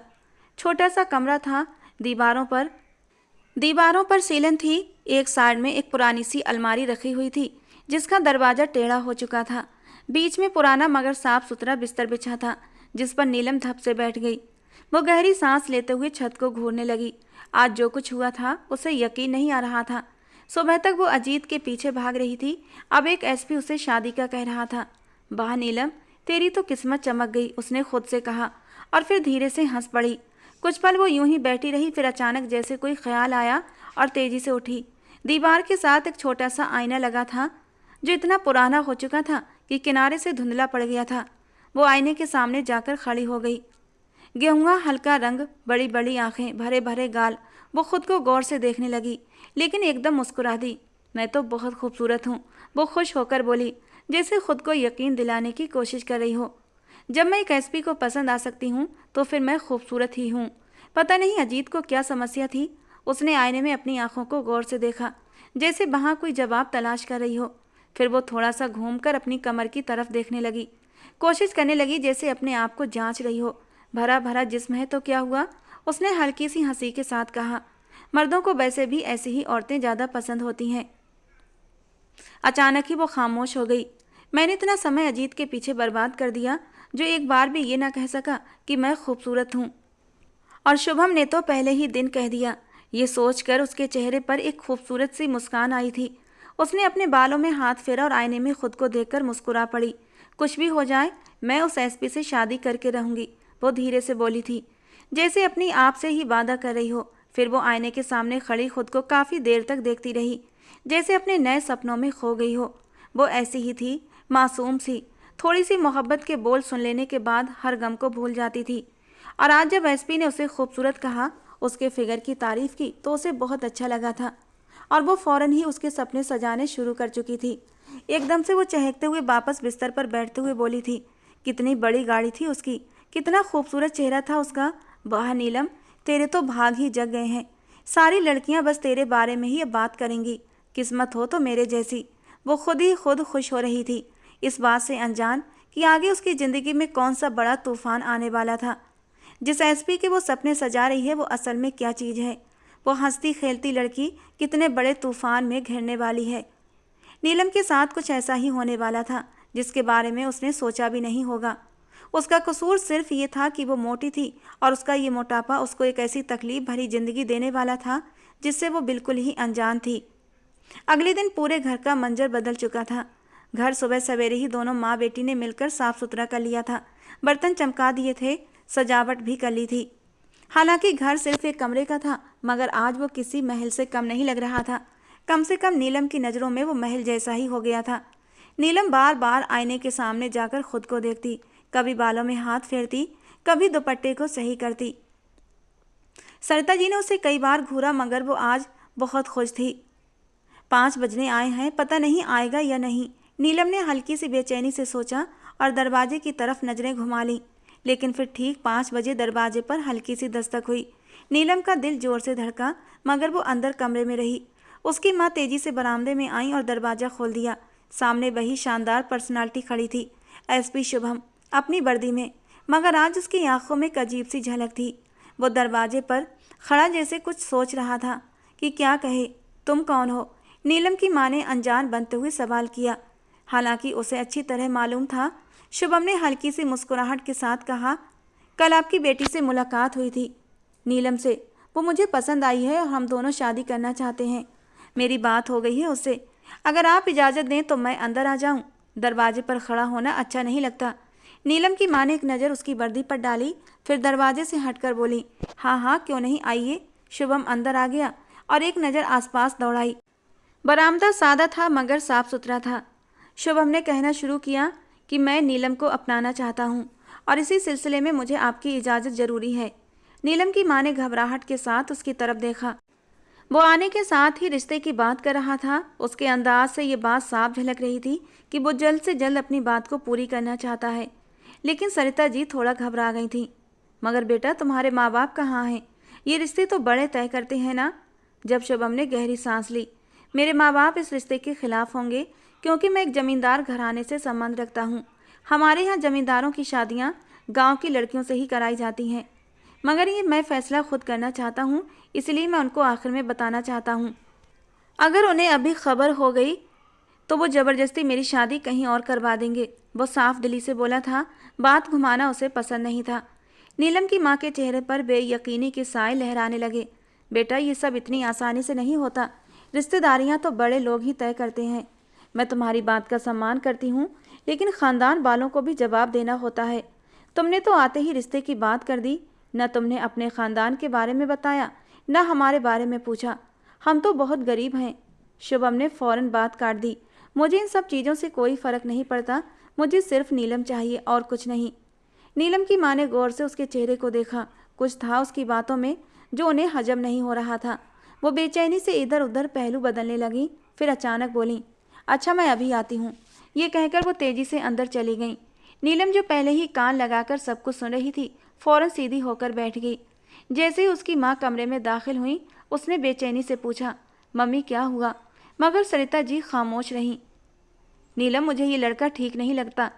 छोटा सा कमरा था, दीवारों पर सीलन थी। एक साइड में एक पुरानी सी अलमारी रखी हुई थी जिसका दरवाज़ा टेढ़ा हो चुका था। बीच में पुराना मगर साफ सुथरा बिस्तर बिछा था जिस पर नीलम धप से बैठ गई। वो गहरी सांस लेते हुए छत को घूरने लगी। आज जो कुछ हुआ था उसे यकीन नहीं आ रहा था। सुबह तक वो अजीत के पीछे भाग रही थी, अब एक एसपी उसे शादी का कह रहा था। वाह नीलम, तेरी तो किस्मत चमक गई, उसने खुद से कहा और फिर धीरे से हंस पड़ी। कुछ पल वो यूं ही बैठी रही, फिर अचानक जैसे कोई ख्याल आया और तेजी से उठी। दीवार के साथ एक छोटा सा आईना लगा था जो इतना पुराना हो चुका था कि किनारे से धुंधला पड़ गया था। वो आईने के सामने जाकर खड़ी हो गई। गेहुआ हल्का रंग, बड़ी बड़ी आंखें, भरे भरे गाल। वो खुद को गौर से देखने लगी, लेकिन एकदम मुस्कुरा दी। मैं तो बहुत खूबसूरत हूँ, वो खुश होकर बोली, जैसे खुद को यकीन दिलाने की कोशिश कर रही हो। जब मैं एक एसपी को पसंद आ सकती हूँ तो फिर मैं खूबसूरत ही हूँ। पता नहीं अजीत को क्या समस्या थी। उसने आईने में अपनी आंखों को गौर से देखा, जैसे वहाँ कोई जवाब तलाश कर रही हो। फिर वो थोड़ा सा घूमकर अपनी कमर की तरफ देखने लगी, कोशिश करने लगी जैसे अपने आप को जांच रही हो। भरा भरा जिस्म है तो क्या हुआ, उसने हल्की सी हंसी के साथ कहा। मर्दों को वैसे भी ऐसी ही औरतें ज़्यादा पसंद होती हैं। अचानक ही वो खामोश हो गई। मैंने इतना समय अजीत के पीछे बर्बाद कर दिया जो एक बार भी ये ना कह सका कि मैं खूबसूरत हूँ, और शुभम ने तो पहले ही दिन कह दिया। ये सोचकर उसके चेहरे पर एक खूबसूरत सी मुस्कान आई थी। उसने अपने बालों में हाथ फेरा और आईने में खुद को देखकर मुस्कुरा पड़ी। कुछ भी हो जाए मैं उस एसपी से शादी करके रहूंगी, वो धीरे से बोली थी, जैसे अपनी आप से ही वादा कर रही हो। फिर वो आईने के सामने खड़ी खुद को काफ़ी देर तक देखती रही, जैसे अपने नए सपनों में खो गई हो। वो ऐसी ही थी, मासूम सी, थोड़ी सी मोहब्बत के बोल सुन लेने के बाद हर गम को भूल जाती थी। और आज जब एसपी ने उसे खूबसूरत कहा, उसके फिगर की तारीफ की, तो उसे बहुत अच्छा लगा था और वो फौरन ही उसके सपने सजाने शुरू कर चुकी थी। एकदम से वो चहकते हुए वापस बिस्तर पर बैठते हुए बोली थी, कितनी बड़ी गाड़ी थी उसकी, कितना खूबसूरत चेहरा था उसका। वाह नीलम, तेरे तो भाग ही जग गए हैं। सारी लड़कियां बस तेरे बारे में ही अब बात करेंगी, किस्मत हो तो मेरे जैसी। वो खुद ही खुद खुश हो रही थी, इस बात से अनजान कि आगे उसकी ज़िंदगी में कौन सा बड़ा तूफान आने वाला था। जिस एसपी के वो सपने सजा रही है वो असल में क्या चीज़ है। वो हंसती खेलती लड़की कितने बड़े तूफान में घिरने वाली है। नीलम के साथ कुछ ऐसा ही होने वाला था जिसके बारे में उसने सोचा भी नहीं होगा। उसका कसूर सिर्फ ये था कि वो मोटी थी और उसका ये मोटापा उसको एक ऐसी तकलीफ भरी जिंदगी देने वाला था जिससे वो बिल्कुल ही अनजान थी। अगले दिन पूरे घर का मंजर बदल चुका था। घर सुबह सवेरे ही दोनों माँ बेटी ने मिलकर साफ सुथरा कर लिया था। बर्तन चमका दिए थे, सजावट भी कर ली थी। हालांकि घर सिर्फ एक कमरे का था, मगर आज वो किसी महल से कम नहीं लग रहा था। कम से कम नीलम की नज़रों में वो महल जैसा ही हो गया था। नीलम बार बार आईने के सामने जाकर खुद को देखती, कभी बालों में हाथ फेरती, कभी दुपट्टे को सही करती। सरिता जी ने उसे कई बार घूरा, मगर वो आज बहुत खुश थी। 5 बजने आए हैं, पता नहीं आएगा या नहीं। नीलम ने हल्की सी बेचैनी से सोचा और दरवाजे की तरफ नजरें घुमा ली, लेकिन फिर ठीक 5 बजे दरवाजे पर हल्की सी दस्तक हुई। नीलम का दिल जोर से धड़का, मगर वो अंदर कमरे में रही। उसकी माँ तेजी से बरामदे में आई और दरवाज़ा खोल दिया। सामने वही शानदार पर्सनालिटी खड़ी थी, एसपी शुभम, अपनी वर्दी में, मगर आज उसकी आंखों में एक अजीब सी झलक थी। वो दरवाजे पर खड़ा जैसे कुछ सोच रहा था कि क्या कहे। तुम कौन हो? नीलम की माँ ने अनजान बनते हुए सवाल किया। हालांकि उसे अच्छी तरह मालूम था। शुभम ने हल्की सी मुस्कुराहट के साथ कहा, कल आपकी बेटी से मुलाकात हुई थी, नीलम से। वो मुझे पसंद आई है और हम दोनों शादी करना चाहते हैं। मेरी बात हो गई है उससे। अगर आप इजाज़त दें तो मैं अंदर आ जाऊं। दरवाजे पर खड़ा होना अच्छा नहीं लगता। नीलम की माँ ने एक नज़र उसकी वर्दी पर डाली, फिर दरवाजे से हटकर बोली, हाँ हाँ क्यों नहीं, आइए। शुभम अंदर आ गया और एक नज़र आसपास दौड़ाई। बरामदा सादा था मगर साफ सुथरा था। शुभम ने कहना शुरू किया कि मैं नीलम को अपनाना चाहता हूँ और इसी सिलसिले में मुझे आपकी इजाज़त ज़रूरी है। नीलम की माँ ने घबराहट के साथ उसकी तरफ देखा। वो आने के साथ ही रिश्ते की बात कर रहा था। उसके अंदाज से ये बात साफ झलक रही थी कि वो जल्द से जल्द अपनी बात को पूरी करना चाहता है। लेकिन सरिता जी थोड़ा घबरा गई थी। मगर बेटा, तुम्हारे माँ बाप कहाँ हैं? ये रिश्ते तो बड़े तय करते हैं ना। जब शुभम ने गहरी सांस ली। मेरे माँ बाप इस रिश्ते के खिलाफ होंगे क्योंकि मैं एक जमींदार घराने से संबंध रखता हूँ। हमारे यहाँ जमींदारों की शादियाँ गाँव की लड़कियों से ही कराई जाती हैं। मगर ये मैं फैसला खुद करना चाहता हूँ, इसलिए मैं उनको आखिर में बताना चाहता हूँ। अगर उन्हें अभी खबर हो गई तो वो ज़बरदस्ती मेरी शादी कहीं और करवा देंगे। वो साफ दिली से बोला था। बात घुमाना उसे पसंद नहीं था। नीलम की माँ के चेहरे पर बेयकीनी के साए लहराने लगे। बेटा, ये सब इतनी आसानी से नहीं होता। रिश्तेदारियाँ तो बड़े लोग ही तय करते हैं। मैं तुम्हारी बात का सम्मान करती हूँ, लेकिन ख़ानदान वालों को भी जवाब देना होता है। तुमने तो आते ही रिश्ते की बात कर दी। न तुमने अपने ख़ानदान के बारे में बताया, न हमारे बारे में पूछा। हम तो बहुत गरीब हैं। शुभम ने फ़ौरन बात काट दी। मुझे इन सब चीज़ों से कोई फ़र्क नहीं पड़ता। मुझे सिर्फ नीलम चाहिए और कुछ नहीं। नीलम की माँ ने गौर से उसके चेहरे को देखा। कुछ था उसकी बातों में जो उन्हें हजम नहीं हो रहा था। वो बेचैनी से इधर उधर पहलू बदलने लगी। फिर अचानक बोली, अच्छा मैं अभी आती हूँ। ये कहकर वो तेज़ी से अंदर चली गई। नीलम, जो पहले ही कान लगाकर सब कुछ सुन रही थी, फ़ौरन सीधी होकर बैठ गई। जैसे ही उसकी माँ कमरे में दाखिल हुई, उसने बेचैनी से पूछा, मम्मी क्या हुआ? मगर सरिता जी खामोश रहीं। नीलम, मुझे ये लड़का ठीक नहीं लगता।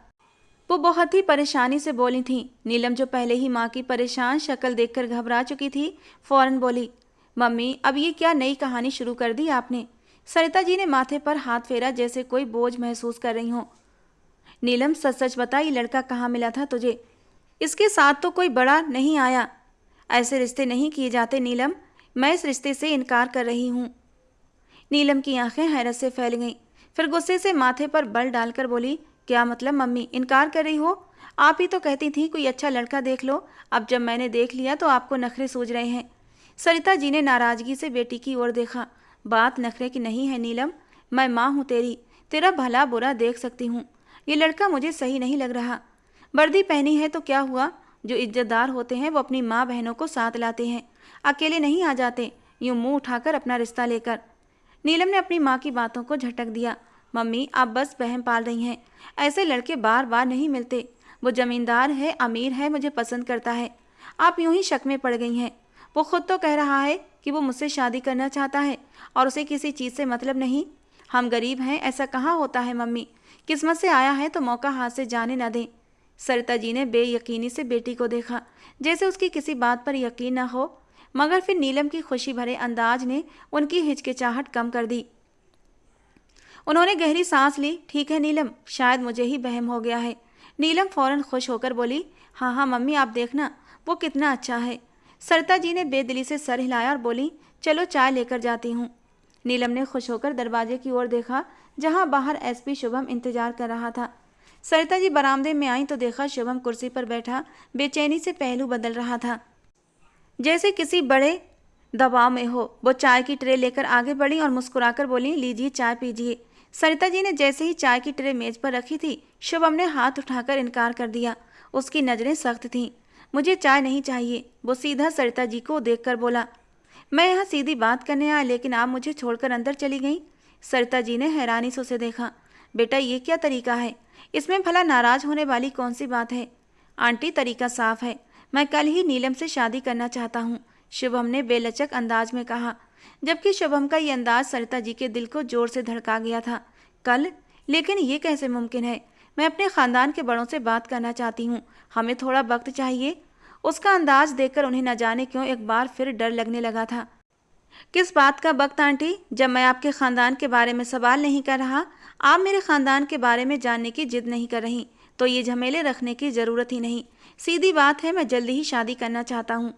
वो बहुत ही परेशानी से बोली थी। नीलम, जो पहले ही माँ की परेशान शक्ल देखकर घबरा चुकी थी, फ़ौरन बोली, मम्मी अब ये क्या नई कहानी शुरू कर दी आपने? सरिता जी ने माथे पर हाथ फेरा जैसे कोई बोझ महसूस कर रही हो। नीलम, सच सच बता, ये लड़का कहाँ मिला था तुझे? इसके साथ तो कोई बड़ा नहीं आया। ऐसे रिश्ते नहीं किए जाते नीलम। मैं इस रिश्ते से इनकार कर रही हूँ। नीलम की आंखें हैरत से फैल गईं। फिर गुस्से से माथे पर बल डालकर बोली, क्या मतलब मम्मी, इनकार कर रही हो? आप ही तो कहती थी कोई अच्छा लड़का देख लो। अब जब मैंने देख लिया तो आपको नखरे सूझ रहे हैं। सरिता जी ने नाराज़गी से बेटी की ओर देखा। बात नखरे की नहीं है नीलम। मैं माँ हूँ तेरी, तेरा भला बुरा देख सकती हूँ। ये लड़का मुझे सही नहीं लग रहा। वर्दी पहनी है तो क्या हुआ? जो इज्जतदार होते हैं वो अपनी माँ बहनों को साथ लाते हैं, अकेले नहीं आ जाते यूँ मुंह उठाकर अपना रिश्ता लेकर। नीलम ने अपनी माँ की बातों को झटक दिया। मम्मी आप बस वहम पाल रही हैं। ऐसे लड़के बार बार नहीं मिलते। वो जमींदार है, अमीर है, मुझे पसंद करता है। आप यूं ही शक में पड़ गई हैं। वो खुद तो कह रहा है कि वो मुझसे शादी करना चाहता है और उसे किसी चीज़ से मतलब नहीं। हम गरीब हैं, ऐसा कहाँ होता है मम्मी। किस्मत से आया है तो मौका हाथ से जाने न दें। सरिता जी ने बेयकीनी से बेटी को देखा, जैसे उसकी किसी बात पर यकीन न हो। मगर फिर नीलम की खुशी भरे अंदाज ने उनकी हिचकिचाहट कम कर दी। उन्होंने गहरी सांस ली। ठीक है नीलम, शायद मुझे ही वहम हो गया है। नीलम फौरन खुश होकर बोली, हाँ हाँ मम्मी आप देखना वो कितना अच्छा है। सरिता जी ने बेदिली से सर हिलाया और बोली, चलो चाय लेकर जाती हूँ। नीलम ने खुश होकर दरवाजे की ओर देखा, जहाँ बाहर एसपी शुभम इंतजार कर रहा था। सरिता जी बरामदे में आई तो देखा शुभम कुर्सी पर बैठा बेचैनी से पहलू बदल रहा था, जैसे किसी बड़े दबाव में हो। वो चाय की ट्रे लेकर आगे बढ़ी और मुस्कुराकर बोली, लीजिए चाय पीजिए। सरिता जी ने जैसे ही चाय की ट्रे मेज पर रखी थी, शुभम ने हाथ उठाकर इनकार कर दिया। उसकी नज़रें सख्त थीं। मुझे चाय नहीं चाहिए। वो सीधा सरिता जी को देखकर बोला, मैं यहाँ सीधी बात करने आया, लेकिन आप मुझे छोड़कर अंदर चली गई। सरिता जी ने हैरानी से उसे देखा। बेटा ये क्या तरीका है? इसमें भला नाराज़ होने वाली कौन सी बात है? आंटी, तरीका साफ है, मैं कल ही नीलम से शादी करना चाहता हूँ, शुभम ने बेलचक अंदाज में कहा, जबकि शुभम का ये अंदाज सरिता जी के दिल को जोर से धड़का गया था। कल? लेकिन ये कैसे मुमकिन है? मैं अपने खानदान के बड़ों से बात करना चाहती हूँ, हमें थोड़ा वक्त चाहिए। उसका अंदाज देखकर उन्हें न जाने क्यों एक बार फिर डर लगने लगा था। किस बात का वक्त आंटी? जब मैं आपके खानदान के बारे में सवाल नहीं कर रहा, आप मेरे खानदान के बारे में जानने की जिद नहीं कर रही, तो ये झमेले रखने की ज़रूरत ही नहीं। सीधी बात है, मैं जल्दी ही शादी करना चाहता हूँ।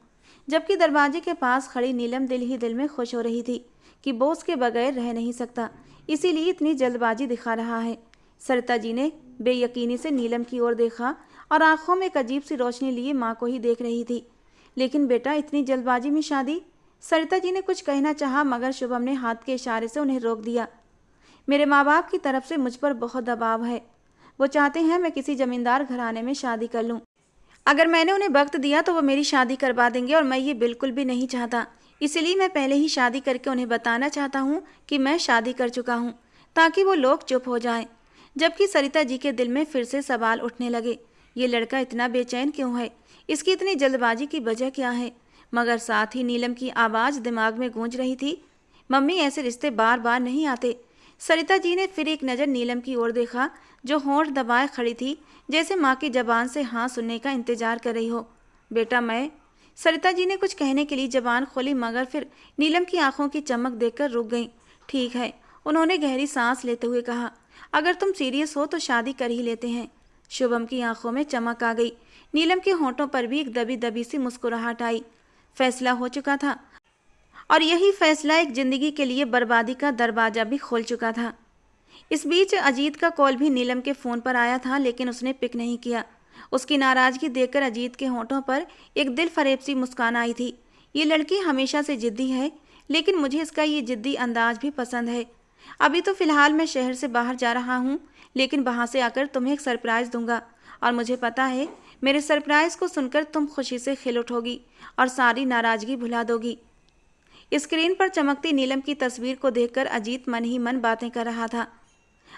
जबकि दरवाजे के पास खड़ी नीलम दिल ही दिल में खुश हो रही थी कि वो उसके बगैर रह नहीं सकता, इसीलिए इतनी जल्दबाजी दिखा रहा है। सरिता जी ने बेयकीनी से नीलम की ओर देखा और आंखों में एक अजीब सी रोशनी लिए माँ को ही देख रही थी। लेकिन बेटा, इतनी जल्दबाजी में शादी? सरिता जी ने कुछ कहना चाहा, मगर शुभम ने हाथ के इशारे से उन्हें रोक दिया। मेरे माँ बाप की तरफ से मुझ पर बहुत दबाव है, वो चाहते हैं मैं किसी जमींदार घराने में शादी कर लूँ। अगर मैंने उन्हें वक्त दिया तो वो मेरी शादी करवा देंगे और मैं ये बिल्कुल भी नहीं चाहता। इसलिए मैं पहले ही शादी करके उन्हें बताना चाहता हूँ कि मैं शादी कर चुका हूँ, ताकि वो लोग चुप हो जाएं। जबकि सरिता जी के दिल में फिर से सवाल उठने लगे, ये लड़का इतना बेचैन क्यों है? इसकी इतनी जल्दबाजी की वजह क्या है? मगर साथ ही नीलम की आवाज़ दिमाग में गूंज रही थी, मम्मी, ऐसे रिश्ते बार बार नहीं आते। सरिता जी ने फिर एक नज़र नीलम की ओर देखा, जो होंठ दबाए खड़ी थी, जैसे माँ की जबान से हाँ सुनने का इंतजार कर रही हो। बेटा, मैं... सरिता जी ने कुछ कहने के लिए जबान खोली, मगर फिर नीलम की आंखों की चमक देखकर रुक गई। ठीक है, उन्होंने गहरी सांस लेते हुए कहा, अगर तुम सीरियस हो तो शादी कर ही लेते हैं। शुभम की आंखों में चमक आ गई, नीलम के होंठों पर भी एक दबी दबी सी मुस्कुराहट आई। फैसला हो चुका था, और यही फैसला एक जिंदगी के लिए बर्बादी का दरवाजा भी खोल चुका था। इस बीच अजीत का कॉल भी नीलम के फ़ोन पर आया था, लेकिन उसने पिक नहीं किया। उसकी नाराज़गी देखकर अजीत के होंठों पर एक दिल फरेब सी मुस्कान आई थी। ये लड़की हमेशा से ज़िद्दी है, लेकिन मुझे इसका ये ज़िद्दी अंदाज भी पसंद है। अभी तो फ़िलहाल मैं शहर से बाहर जा रहा हूँ, लेकिन वहाँ से आकर तुम्हें एक सरप्राइज़ दूंगा, और मुझे पता है मेरे सरप्राइज़ को सुनकर तुम खुशी से खिल उठोगी और सारी नाराज़गी भुला दोगी। स्क्रीन पर चमकती नीलम की तस्वीर को देखकर अजीत मन ही मन बातें कर रहा था।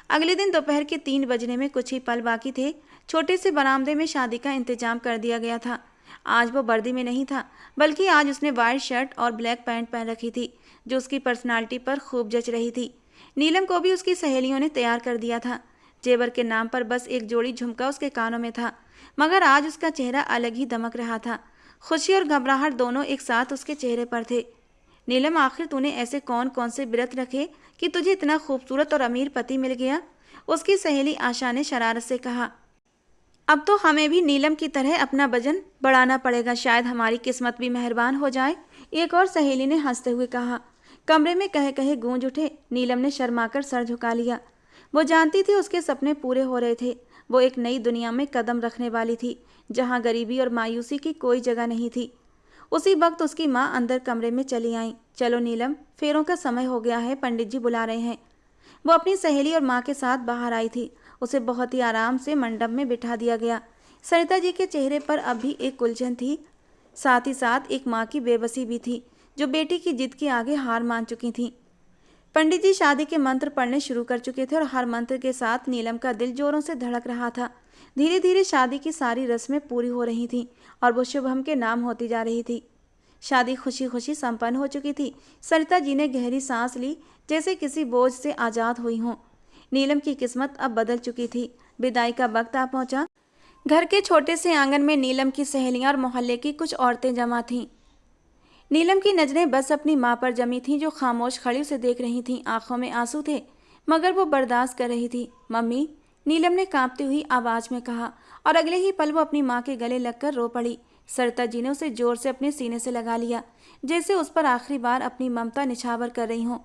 अगले दिन दोपहर के 3 बजने में कुछ ही पल बाकी थे। छोटे से बरामदे में शादी का इंतजाम कर दिया गया था। आज वो वर्दी में नहीं था, बल्कि आज उसने वाइट शर्ट और ब्लैक पैंट पहन रखी थी, जो उसकी पर्सनालिटी पर खूब जच रही थी। नीलम को भी उसकी सहेलियों ने तैयार कर दिया था। जेवर के नाम पर बस एक जोड़ी झुमका उसके कानों में था, मगर आज उसका चेहरा अलग ही दमक रहा था। खुशी और घबराहट दोनों एक साथ उसके चेहरे पर थे। नीलम, आखिर तूने ऐसे कौन कौन से व्रत रखे कि तुझे इतना खूबसूरत और अमीर पति मिल गया? उसकी सहेली आशा ने शरारत से कहा। अब तो हमें भी नीलम की तरह अपना वजन बढ़ाना पड़ेगा, शायद हमारी किस्मत भी मेहरबान हो जाए, एक और सहेली ने हंसते हुए कहा। कमरे में कहे कहे गूंज उठे। नीलम ने शर्माकर सर झुका लिया। वो जानती थी उसके सपने पूरे हो रहे थे। वो एक नई दुनिया में कदम रखने वाली थी, जहाँ गरीबी और मायूसी की कोई जगह नहीं थी। उसी वक्त उसकी माँ अंदर कमरे में चली आई। चलो नीलम, फेरों का समय हो गया है, पंडित जी बुला रहे हैं। वो अपनी सहेली और माँ के साथ बाहर आई थी। उसे बहुत ही आराम से मंडप में बिठा दिया गया। सरिता जी के चेहरे पर अब भी एक उलझन थी, साथ ही साथ एक माँ की बेबसी भी थी, जो बेटी की जिद के आगे हार मान चुकी थी। पंडित जी शादी के मंत्र पढ़ने शुरू कर चुके थे और हर मंत्र के साथ नीलम का दिल जोरों से धड़क रहा था। धीरे धीरे शादी की सारी रस्में पूरी हो रही थीं और वो शुभम के नाम होती जा रही थी। शादी खुशी खुशी संपन्न हो चुकी थी। सरिता जी ने गहरी सांस ली, जैसे किसी बोझ से आज़ाद हुई हों। नीलम की किस्मत अब बदल चुकी थी। विदाई का वक्त आ पहुंचा। घर के छोटे से आंगन में नीलम की सहेलियां और मोहल्ले की कुछ औरतें जमा थीं। नीलम की नज़रें बस अपनी माँ पर जमी थीं, जो खामोश खड़ी उसे देख रही थीं। आंखों में आंसू थे, मगर वो बर्दाश्त कर रही थी। मम्मी, नीलम ने कांपती हुई आवाज़ में कहा, और अगले ही पल वो अपनी माँ के गले लगकर रो पड़ी। सरिता जी ने उसे जोर से अपने सीने से लगा लिया, जैसे उस पर आखिरी बार अपनी ममता निछावर कर रही हों।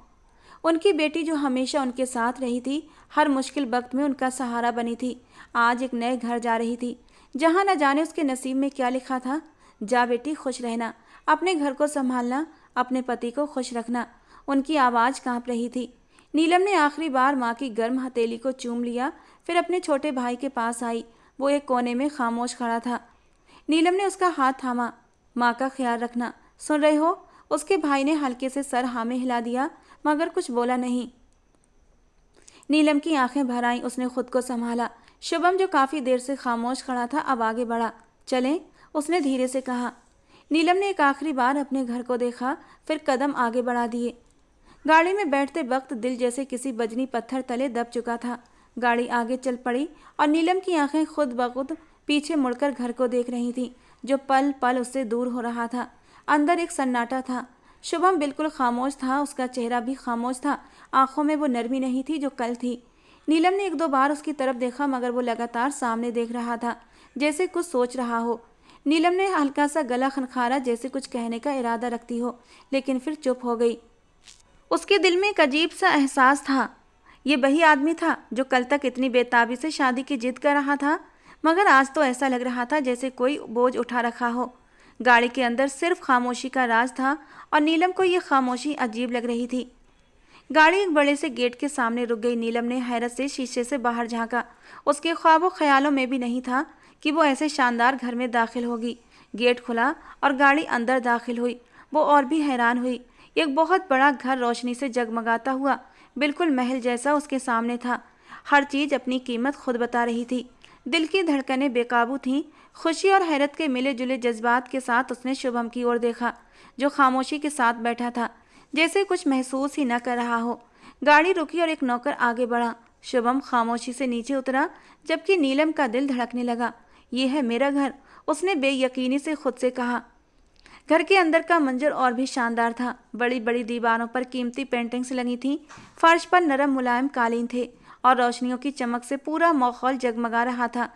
उनकी बेटी जो हमेशा उनके साथ रही थी, हर मुश्किल वक्त में उनका सहारा बनी थी, आज एक नए घर जा रही थी, जहाँ न जाने उसके नसीब में क्या लिखा था। जा बेटी, खुश रहना, अपने घर को संभालना, अपने पति को खुश रखना। उनकी आवाज़ कांप रही थी। नीलम ने आखिरी बार माँ की गर्म हथेली को चूम लिया, फिर अपने छोटे भाई के पास आई। वो एक कोने में खामोश खड़ा था। नीलम ने उसका हाथ थामा। माँ का ख्याल रखना, सुन रहे हो? उसके भाई ने हल्के से सर हाँ में हिला दिया, मगर कुछ बोला नहीं। नीलम की आंखें भर आईं। उसने खुद को संभाला, शुभम जो काफ़ी देर से खामोश खड़ा था अब आगे बढ़ा। चलें, उसने धीरे से कहा। नीलम ने एक आखिरी बार अपने घर को देखा, फिर कदम आगे बढ़ा दिए। गाड़ी में बैठते वक्त दिल जैसे किसी बजनी पत्थर तले दब चुका था। गाड़ी आगे चल पड़ी और नीलम की आंखें खुद ब खुद पीछे मुड़कर घर को देख रही थीं, जो पल पल उससे दूर हो रहा था। अंदर एक सन्नाटा था। शुभम बिल्कुल खामोश था, उसका चेहरा भी खामोश था। आंखों में वो नरमी नहीं थी जो कल थी। नीलम ने एक दो बार उसकी तरफ देखा, मगर वो लगातार सामने देख रहा था, जैसे कुछ सोच रहा हो। नीलम ने हल्का सा गला खनखारा, जैसे कुछ कहने का इरादा रखती हो, लेकिन फिर चुप हो गई। उसके दिल में एक अजीब सा एहसास था। ये वही आदमी था जो कल तक इतनी बेताबी से शादी की जिद कर रहा था, मगर आज तो ऐसा लग रहा था जैसे कोई बोझ उठा रखा हो। गाड़ी के अंदर सिर्फ खामोशी का राज था और नीलम को ये खामोशी अजीब लग रही थी। गाड़ी एक बड़े से गेट के सामने रुक गई। नीलम ने हैरत से शीशे से बाहर झांका। उसके ख्वाबों ख्यालों में भी नहीं था कि वो ऐसे शानदार घर में दाखिल होगी। गेट खुला और गाड़ी अंदर दाखिल हुई। वो और भी हैरान हुई। एक बहुत बड़ा घर रोशनी से जगमगाता हुआ, बिल्कुल महल जैसा उसके सामने था। हर चीज़ अपनी कीमत खुद बता रही थी। दिल की धड़कनें बेकाबू थीं। खुशी और हैरत के मिले जुले जज्बात के साथ उसने शुभम की ओर देखा, जो खामोशी के साथ बैठा था, जैसे कुछ महसूस ही न कर रहा हो। गाड़ी रुकी और एक नौकर आगे बढ़ा। शुभम खामोशी से नीचे उतरा, जबकि नीलम का दिल धड़कने लगा। ये है मेरा घर, उसने बेयकीनी से खुद से कहा। घर के अंदर का मंजर और भी शानदार था। बड़ी बड़ी दीवारों पर कीमती पेंटिंग्स लगी थीं। फर्श पर नरम मुलायम कालीन थे और रोशनियों की चमक से पूरा माहौल जगमगा रहा था।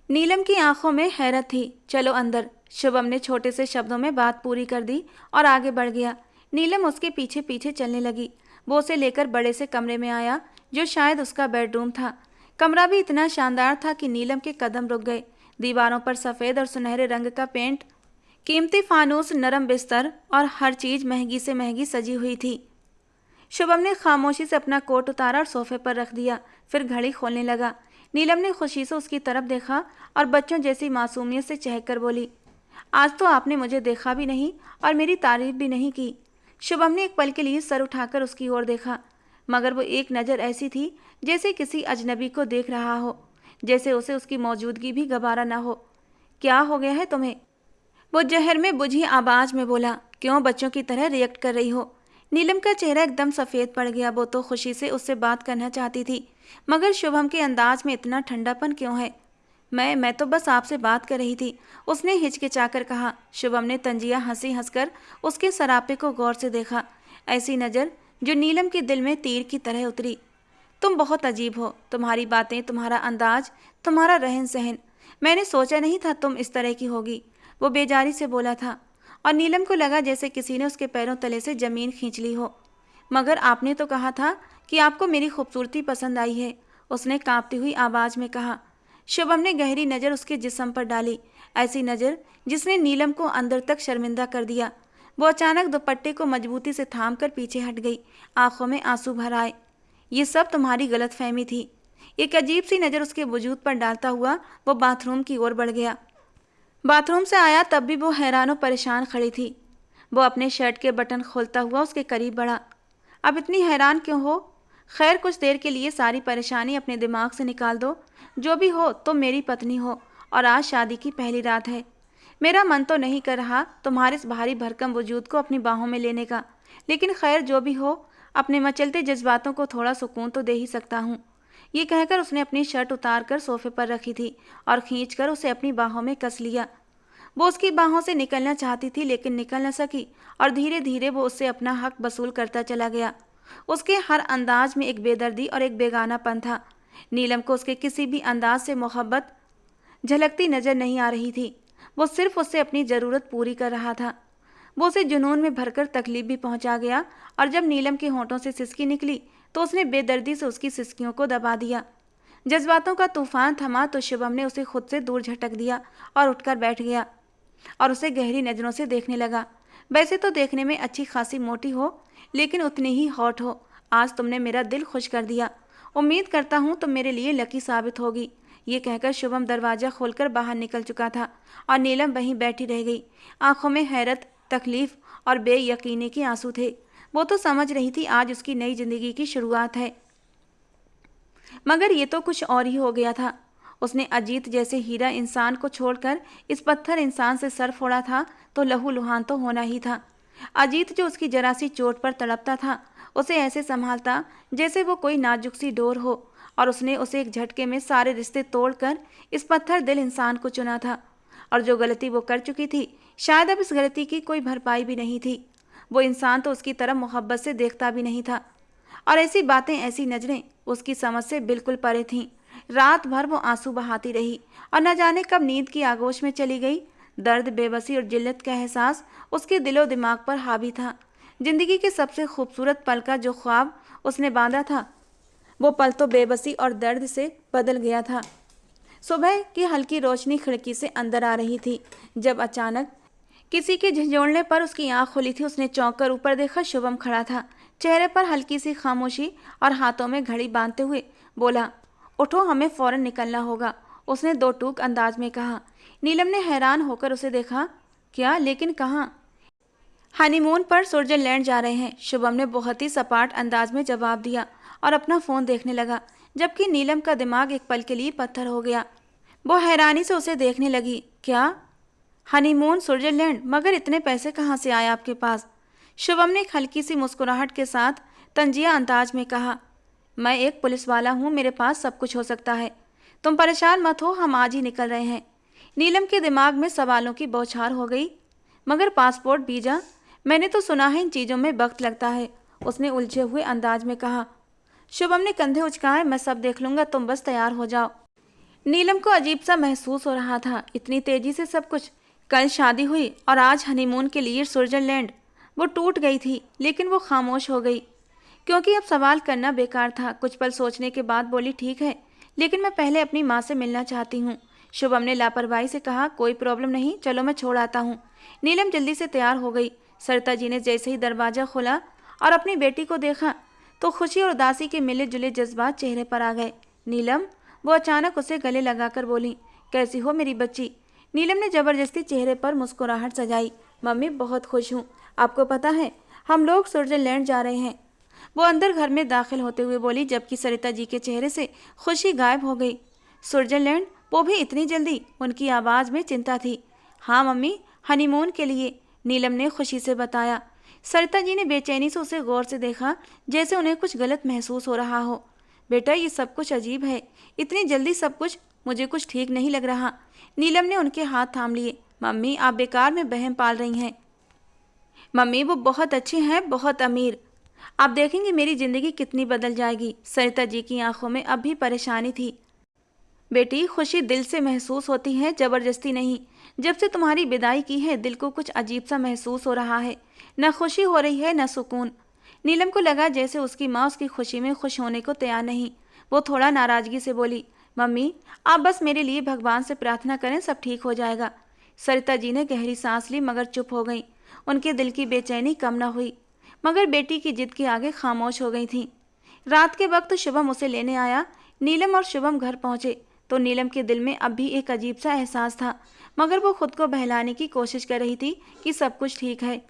नीलम की आंखों में हैरत थी। चलो अंदर, शुभम ने छोटे से शब्दों में बात पूरी कर दी और आगे बढ़ गया। नीलम उसके पीछे पीछे चलने लगी। वो उसे लेकर बड़े से कमरे में आया, जो शायद उसका बेडरूम था। कमरा भी इतना शानदार था कि नीलम के कदम रुक गए। दीवारों पर सफ़ेद और सुनहरे रंग का पेंट, कीमती फानूस, नरम बिस्तर और हर चीज़ महंगी से महंगी सजी हुई थी। शुभम ने खामोशी से अपना कोट उतारा और सोफे पर रख दिया, फिर घड़ी खोलने लगा। नीलम ने खुशी से उसकी तरफ देखा और बच्चों जैसी मासूमियत से चहककर बोली, आज तो आपने मुझे देखा भी नहीं और मेरी तारीफ भी नहीं की। शुभम ने एक पल के लिए सर उठाकर उसकी ओर देखा, मगर वो एक नज़र ऐसी थी जैसे किसी अजनबी को देख रहा हो, जैसे उसे उसकी मौजूदगी भी गवारा ना हो। क्या हो गया है तुम्हें? वो जहर में बुझी आवाज में बोला। क्यों बच्चों की तरह रिएक्ट कर रही हो? नीलम का चेहरा एकदम सफ़ेद पड़ गया। वो तो खुशी से उससे बात करना चाहती थी, मगर शुभम के अंदाज में इतना ठंडापन क्यों है? मैं तो बस आपसे बात कर रही थी, उसने हिचकिचाकर कहा। शुभम ने तंजिया हंसी हंसकर उसके सरापे को गौर से देखा, ऐसी नज़र जो नीलम के दिल में तीर की तरह उतरी। तुम बहुत अजीब हो, तुम्हारी बातें, तुम्हारा अंदाज, तुम्हारा रहन सहन। मैंने सोचा नहीं था तुम इस तरह की होगी, वो बेजारी से बोला था, और नीलम को लगा जैसे किसी ने उसके पैरों तले से ज़मीन खींच ली हो। मगर आपने तो कहा था कि आपको मेरी खूबसूरती पसंद आई है, उसने कांपती हुई आवाज़ में कहा। शुभम ने गहरी नज़र उसके जिस्म पर डाली, ऐसी नज़र जिसने नीलम को अंदर तक शर्मिंदा कर दिया। वो अचानक दुपट्टे को मजबूती से थाम कर पीछे हट गई, आंखों में आंसू भर आए। ये सब तुम्हारी गलतफहमी थी। एक अजीब सी नज़र उसके वजूद पर डालता हुआ वो बाथरूम की ओर बढ़ गया। बाथरूम से आया तब भी वो हैरान और परेशान खड़ी थी। वो अपने शर्ट के बटन खोलता हुआ उसके करीब बढ़ा। अब इतनी हैरान क्यों हो? खैर, कुछ देर के लिए सारी परेशानी अपने दिमाग से निकाल दो। जो भी हो, तुम मेरी पत्नी हो और आज शादी की पहली रात है। मेरा मन तो नहीं कर रहा तुम्हारे इस भारी भरकम वजूद को अपनी बाहों में लेने का, लेकिन खैर जो भी हो, अपने मचलते जज्बातों को थोड़ा सुकून तो दे ही सकता हूँ। ये कहकर उसने अपनी शर्ट उतार कर सोफे पर रखी थी और खींचकर उसे अपनी बाहों में कस लिया। वो उसकी बाहों से निकलना चाहती थी, लेकिन निकल न सकी और धीरे धीरे वो उससे अपना हक वसूल करता चला गया। उसके हर अंदाज में एक बेदर्दी और एक बेगानापन था। नीलम को उसके किसी भी अंदाज से मोहब्बत झलकती नजर नहीं आ रही थी। वो सिर्फ उससे अपनी ज़रूरत पूरी कर रहा था। वो उसे जुनून में भरकर तकलीफ भी पहुंचा गया, और जब नीलम के होंठों से सिसकी निकली तो उसने बेदर्दी से उसकी सिसकियों को दबा दिया। जज्बातों का तूफान थमा तो शुभम ने उसे खुद से दूर झटक दिया और उठकर बैठ गया और उसे गहरी नज़रों से देखने लगा। वैसे तो देखने में अच्छी खासी मोटी हो, लेकिन उतनी ही हॉट हो। आज तुमने मेरा दिल खुश कर दिया। उम्मीद करता हूँ तुम मेरे लिए लकी साबित होगी। ये कहकर शुभम दरवाज़ा खोलकर बाहर निकल चुका था और नीलम वहीं बैठी रह गई। आंखों में हैरत, तकलीफ और बेयकीनी के आंसू थे। वो तो समझ रही थी आज उसकी नई जिंदगी की शुरुआत है। मगर ये तो कुछ और ही हो गया था। उसने अजीत जैसे हीरा इंसान को छोड़कर इस पत्थर इंसान से सर फोड़ा था तो लहूलुहान तो होना ही था। अजीत जो उसकी जरा सी चोट पर तड़पता था, उसे ऐसे संभालता जैसे वो कोई नाजुक सी डोर हो, और उसने उसे एक झटके में सारे रिश्ते तोड़कर इस पत्थर दिल इंसान को चुना था। और जो गलती वो कर चुकी थी, शायद अब इस गलती की कोई भरपाई भी नहीं थी। वो इंसान तो उसकी तरफ मोहब्बत से देखता भी नहीं था, और ऐसी बातें, ऐसी नजरें उसकी समझ से बिल्कुल परे थीं। रात भर वो आंसू बहाती रही और न जाने कब नींद की आगोश में चली गई। दर्द, बेबसी और जिल्लत का एहसास उसके दिलो दिमाग पर हावी था। जिंदगी के सबसे खूबसूरत पल का जो ख्वाब उसने बांधा था, वो पल तो बेबसी और दर्द से बदल गया था। सुबह की हल्की रोशनी खिड़की से अंदर आ रही थी जब अचानक किसी के झंझोड़ने पर उसकी आंख खुली थी। उसने चौंक कर ऊपर देखा, शुभम खड़ा था, चेहरे पर हल्की सी खामोशी और हाथों में घड़ी बांधते हुए बोला, उठो, हमें फौरन निकलना होगा। उसने दो टूक अंदाज में कहा। नीलम ने हैरान होकर उसे देखा। क्या? लेकिन कहाँ? हनीमून पर स्विट्जरलैंड जा रहे हैं, शुभम ने बहुत ही सपाट अंदाज में जवाब दिया और अपना फ़ोन देखने लगा, जबकि नीलम का दिमाग एक पल के लिए पत्थर हो गया। वो हैरानी से उसे देखने लगी। क्या? Honeymoon, Switzerland? मगर इतने पैसे कहाँ से आए आपके पास? शुभम ने एक हल्की सी मुस्कुराहट के साथ तंजिया अंदाज में कहा, मैं एक पुलिस वाला हूँ, मेरे पास सब कुछ हो सकता है। तुम परेशान मत हो, हम आज ही निकल रहे हैं। नीलम के दिमाग में सवालों की बौछार हो गई। मगर पासपोर्ट, वीजा? मैंने तो सुना है इन चीज़ों में वक्त लगता है, उसने उलझे हुए अंदाज में कहा। शुभम ने कंधे उचकाए। मैं सब देख लूंगा, तुम बस तैयार हो जाओ। नीलम को अजीब सा महसूस हो रहा था, इतनी तेजी से सब कुछ। कल शादी हुई और आज हनीमून के लिए स्विट्जरलैंड। वो टूट गई थी, लेकिन वो खामोश हो गई, क्योंकि अब सवाल करना बेकार था। कुछ पल सोचने के बाद बोली, ठीक है, लेकिन मैं पहले अपनी माँ से मिलना चाहती हूँ। शुभम ने लापरवाही से कहा, कोई प्रॉब्लम नहीं, चलो मैं छोड़ आता हूँ। नीलम जल्दी से तैयार हो गई। सरिता जी ने जैसे ही दरवाज़ा खोला और अपनी बेटी को देखा तो खुशी और उदासी के मिले जुले जज्बात चेहरे पर आ गए। नीलम, वो अचानक उसे गले लगाकर बोली, कैसी हो मेरी बच्ची? नीलम ने जबरदस्ती चेहरे पर मुस्कुराहट सजाई। मम्मी, बहुत खुश हूँ, आपको पता है हम लोग स्विट्जरलैंड जा रहे हैं। वो अंदर घर में दाखिल होते हुए बोली, जबकि सरिता जी के चेहरे से खुशी गायब हो गई। स्विट्जरलैंड? वो भी इतनी जल्दी? उनकी आवाज़ में चिंता थी। हाँ मम्मी, हनीमून के लिए, नीलम ने खुशी से बताया। सरिता जी ने बेचैनी से उसे गौर से देखा, जैसे उन्हें कुछ गलत महसूस हो रहा हो। बेटा, ये सब कुछ अजीब है, इतनी जल्दी सब कुछ, मुझे कुछ ठीक नहीं लग रहा। नीलम ने उनके हाथ थाम लिए। मम्मी, आप बेकार में बहम पाल रही हैं। मम्मी, वो बहुत अच्छे हैं, बहुत अमीर। आप देखेंगे मेरी ज़िंदगी कितनी बदल जाएगी। सरिता जी की आंखों में अब भी परेशानी थी। बेटी, खुशी दिल से महसूस होती है, ज़बरदस्ती नहीं। जब से तुम्हारी विदाई की है, दिल को कुछ अजीब सा महसूस हो रहा है, न खुशी हो रही है न सुकून। नीलम को लगा जैसे उसकी माँ उसकी खुशी में खुश होने को तैयार नहीं। वो थोड़ा नाराज़गी से बोली, मम्मी, आप बस मेरे लिए भगवान से प्रार्थना करें, सब ठीक हो जाएगा। सरिता जी ने गहरी सांस ली, मगर चुप हो गई। उनके दिल की बेचैनी कम न हुई, मगर बेटी की जिद के आगे खामोश हो गई थी। रात के वक्त शुभम उसे लेने आया। नीलम और शुभम घर पहुंचे तो नीलम के दिल में अब भी एक अजीब सा एहसास था, मगर वो खुद को बहलाने की कोशिश कर रही थी कि सब कुछ ठीक है।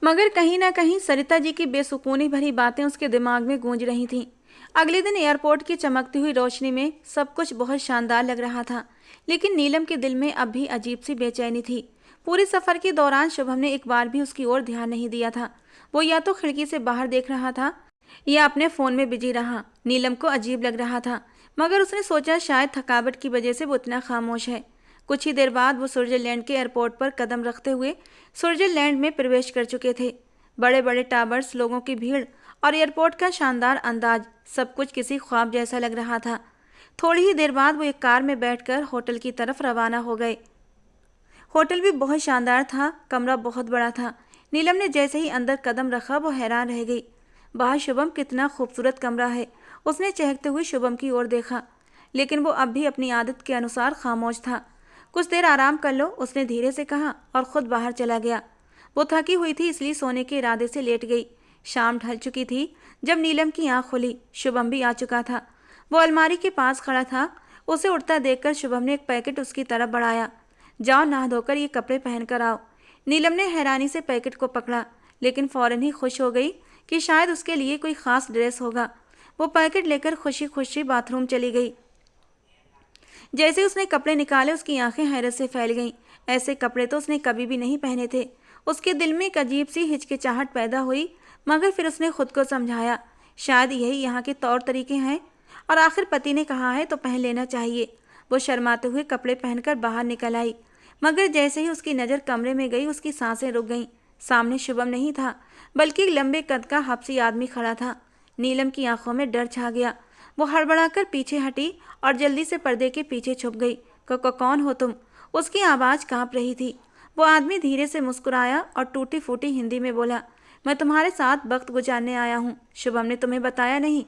मगर कहीं ना कहीं सरिता जी की बेसुकूनी भरी बातें उसके दिमाग में गूंज रही थीं। अगले दिन एयरपोर्ट की चमकती हुई रोशनी में सब कुछ बहुत शानदार लग रहा था, लेकिन नीलम के दिल में अब भी अजीब सी बेचैनी थी। पूरे सफर के दौरान शुभम ने एक बार भी उसकी ओर ध्यान नहीं दिया था। वो या तो खिड़की से बाहर देख रहा था या अपने फ़ोन में बिजी रहा। नीलम को अजीब लग रहा था, मगर उसने सोचा शायद थकावट की वजह से वो इतना खामोश है। कुछ ही देर बाद वो स्विट्जरलैंड के एयरपोर्ट पर कदम रखते हुए स्विट्जरलैंड में प्रवेश कर चुके थे। बड़े बड़े टावर्स, लोगों की भीड़ और एयरपोर्ट का शानदार अंदाज, सब कुछ किसी ख्वाब जैसा लग रहा था। थोड़ी ही देर बाद वो एक कार में बैठकर होटल की तरफ रवाना हो गए। होटल भी बहुत शानदार था, कमरा बहुत बड़ा था। नीलम ने जैसे ही अंदर कदम रखा वो हैरान रह गई। वाह शुभम, कितना खूबसूरत कमरा है। उसने चहकते हुए शुभम की ओर देखा, लेकिन वो अब भी अपनी आदत के अनुसार खामोश था। कुछ देर आराम कर लो, उसने धीरे से कहा और खुद बाहर चला गया। वो थकी हुई थी, इसलिए सोने के इरादे से लेट गई। शाम ढल चुकी थी जब नीलम की आंख खुली। शुभम भी आ चुका था। वो अलमारी के पास खड़ा था। उसे उठता देखकर शुभम ने एक पैकेट उसकी तरफ बढ़ाया। जाओ, नहा धोकर ये कपड़े पहन कर आओ। नीलम ने हैरानी से पैकेट को पकड़ा, लेकिन फौरन ही खुश हो गई कि शायद उसके लिए कोई ख़ास ड्रेस होगा। वो पैकेट लेकर खुशी खुशी बाथरूम चली गई। जैसे उसने कपड़े निकाले उसकी आंखें हैरत से फैल गईं। ऐसे कपड़े तो उसने कभी भी नहीं पहने थे। उसके दिल में एक अजीब सी हिचकिचाहट पैदा हुई, मगर फिर उसने खुद को समझाया, शायद यही यहाँ के तौर तरीके हैं और आखिर पति ने कहा है तो पहन लेना चाहिए। वो शर्माते हुए कपड़े पहनकर बाहर निकल आई, मगर जैसे ही उसकी नज़र कमरे में गई उसकी सांसें रुक गईं। सामने शुभम नहीं था, बल्कि एक लंबे कद का हबसी आदमी खड़ा था। नीलम की आंखों में डर छा गया। वो हड़बड़ाकर पीछे हटी और जल्दी से पर्दे के पीछे छुप गई। कौन हो तुम? उसकी आवाज़ कांप रही थी। वो आदमी धीरे से मुस्कुराया और टूटी फूटी हिंदी में बोला, मैं तुम्हारे साथ वक्त गुजारने आया हूँ। शुभम ने तुम्हें बताया नहीं?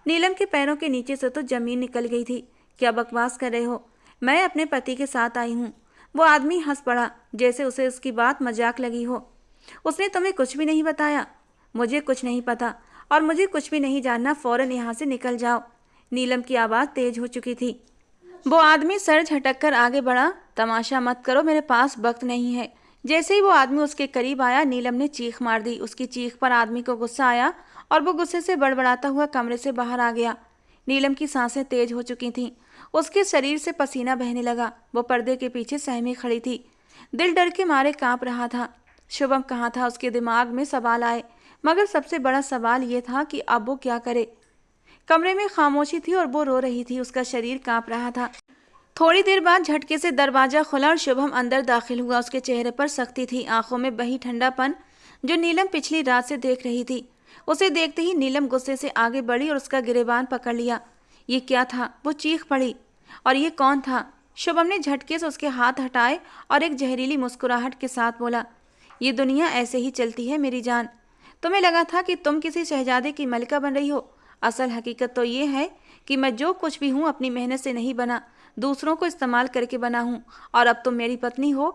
नीलम के पैरों के नीचे से तो जमीन निकल गई थी। क्या बकवास कर रहे हो? मैं अपने पति के साथ आई हूँ। वो आदमी हंस पड़ा, जैसे उसे उसकी बात मजाक लगी हो। उसने तुम्हें कुछ भी नहीं बताया? मुझे कुछ नहीं पता और मुझे कुछ भी नहीं जानना। फौरन यहाँ से निकल जाओ। नीलम की आवाज़ तेज हो चुकी थी। वो आदमी सर झटक कर आगे बढ़ा। तमाशा मत करो, मेरे पास वक्त नहीं है। जैसे ही वो आदमी उसके करीब आया, नीलम ने चीख मार दी। उसकी चीख पर आदमी को गुस्सा आया और वो गुस्से से बड़बड़ाता हुआ कमरे से बाहर आ गया। नीलम की सांसें तेज हो चुकी थीं। उसके शरीर से पसीना बहने लगा। वो पर्दे के पीछे सहमी खड़ी थी। दिल डर के मारे कांप रहा था। शुभम कहाँ था? उसके दिमाग में सवाल आए, मगर सबसे बड़ा सवाल ये था कि अब वो क्या करे। कमरे में खामोशी थी और वो रो रही थी। उसका शरीर कांप रहा था। थोड़ी देर बाद झटके से दरवाजा खुला और शुभम अंदर दाखिल हुआ। उसके चेहरे पर सख्ती थी, आंखों में बही ठंडापन जो नीलम पिछली रात से देख रही थी। उसे देखते ही नीलम गुस्से से आगे बढ़ी और उसका गिरेबान पकड़ लिया। ये क्या था? वो चीख पड़ी। और ये कौन था? शुभम ने झटके से उसके हाथ हटाए और एक जहरीली मुस्कुराहट के साथ बोला, ये दुनिया ऐसे ही चलती है मेरी जान। तुम्हें लगा था कि तुम किसी शहजादे की मलिका बन रही हो। असल हकीकत तो ये है कि मैं जो कुछ भी हूँ अपनी मेहनत से नहीं बना, दूसरों को इस्तेमाल करके बना हूँ। और अब तुम मेरी पत्नी हो,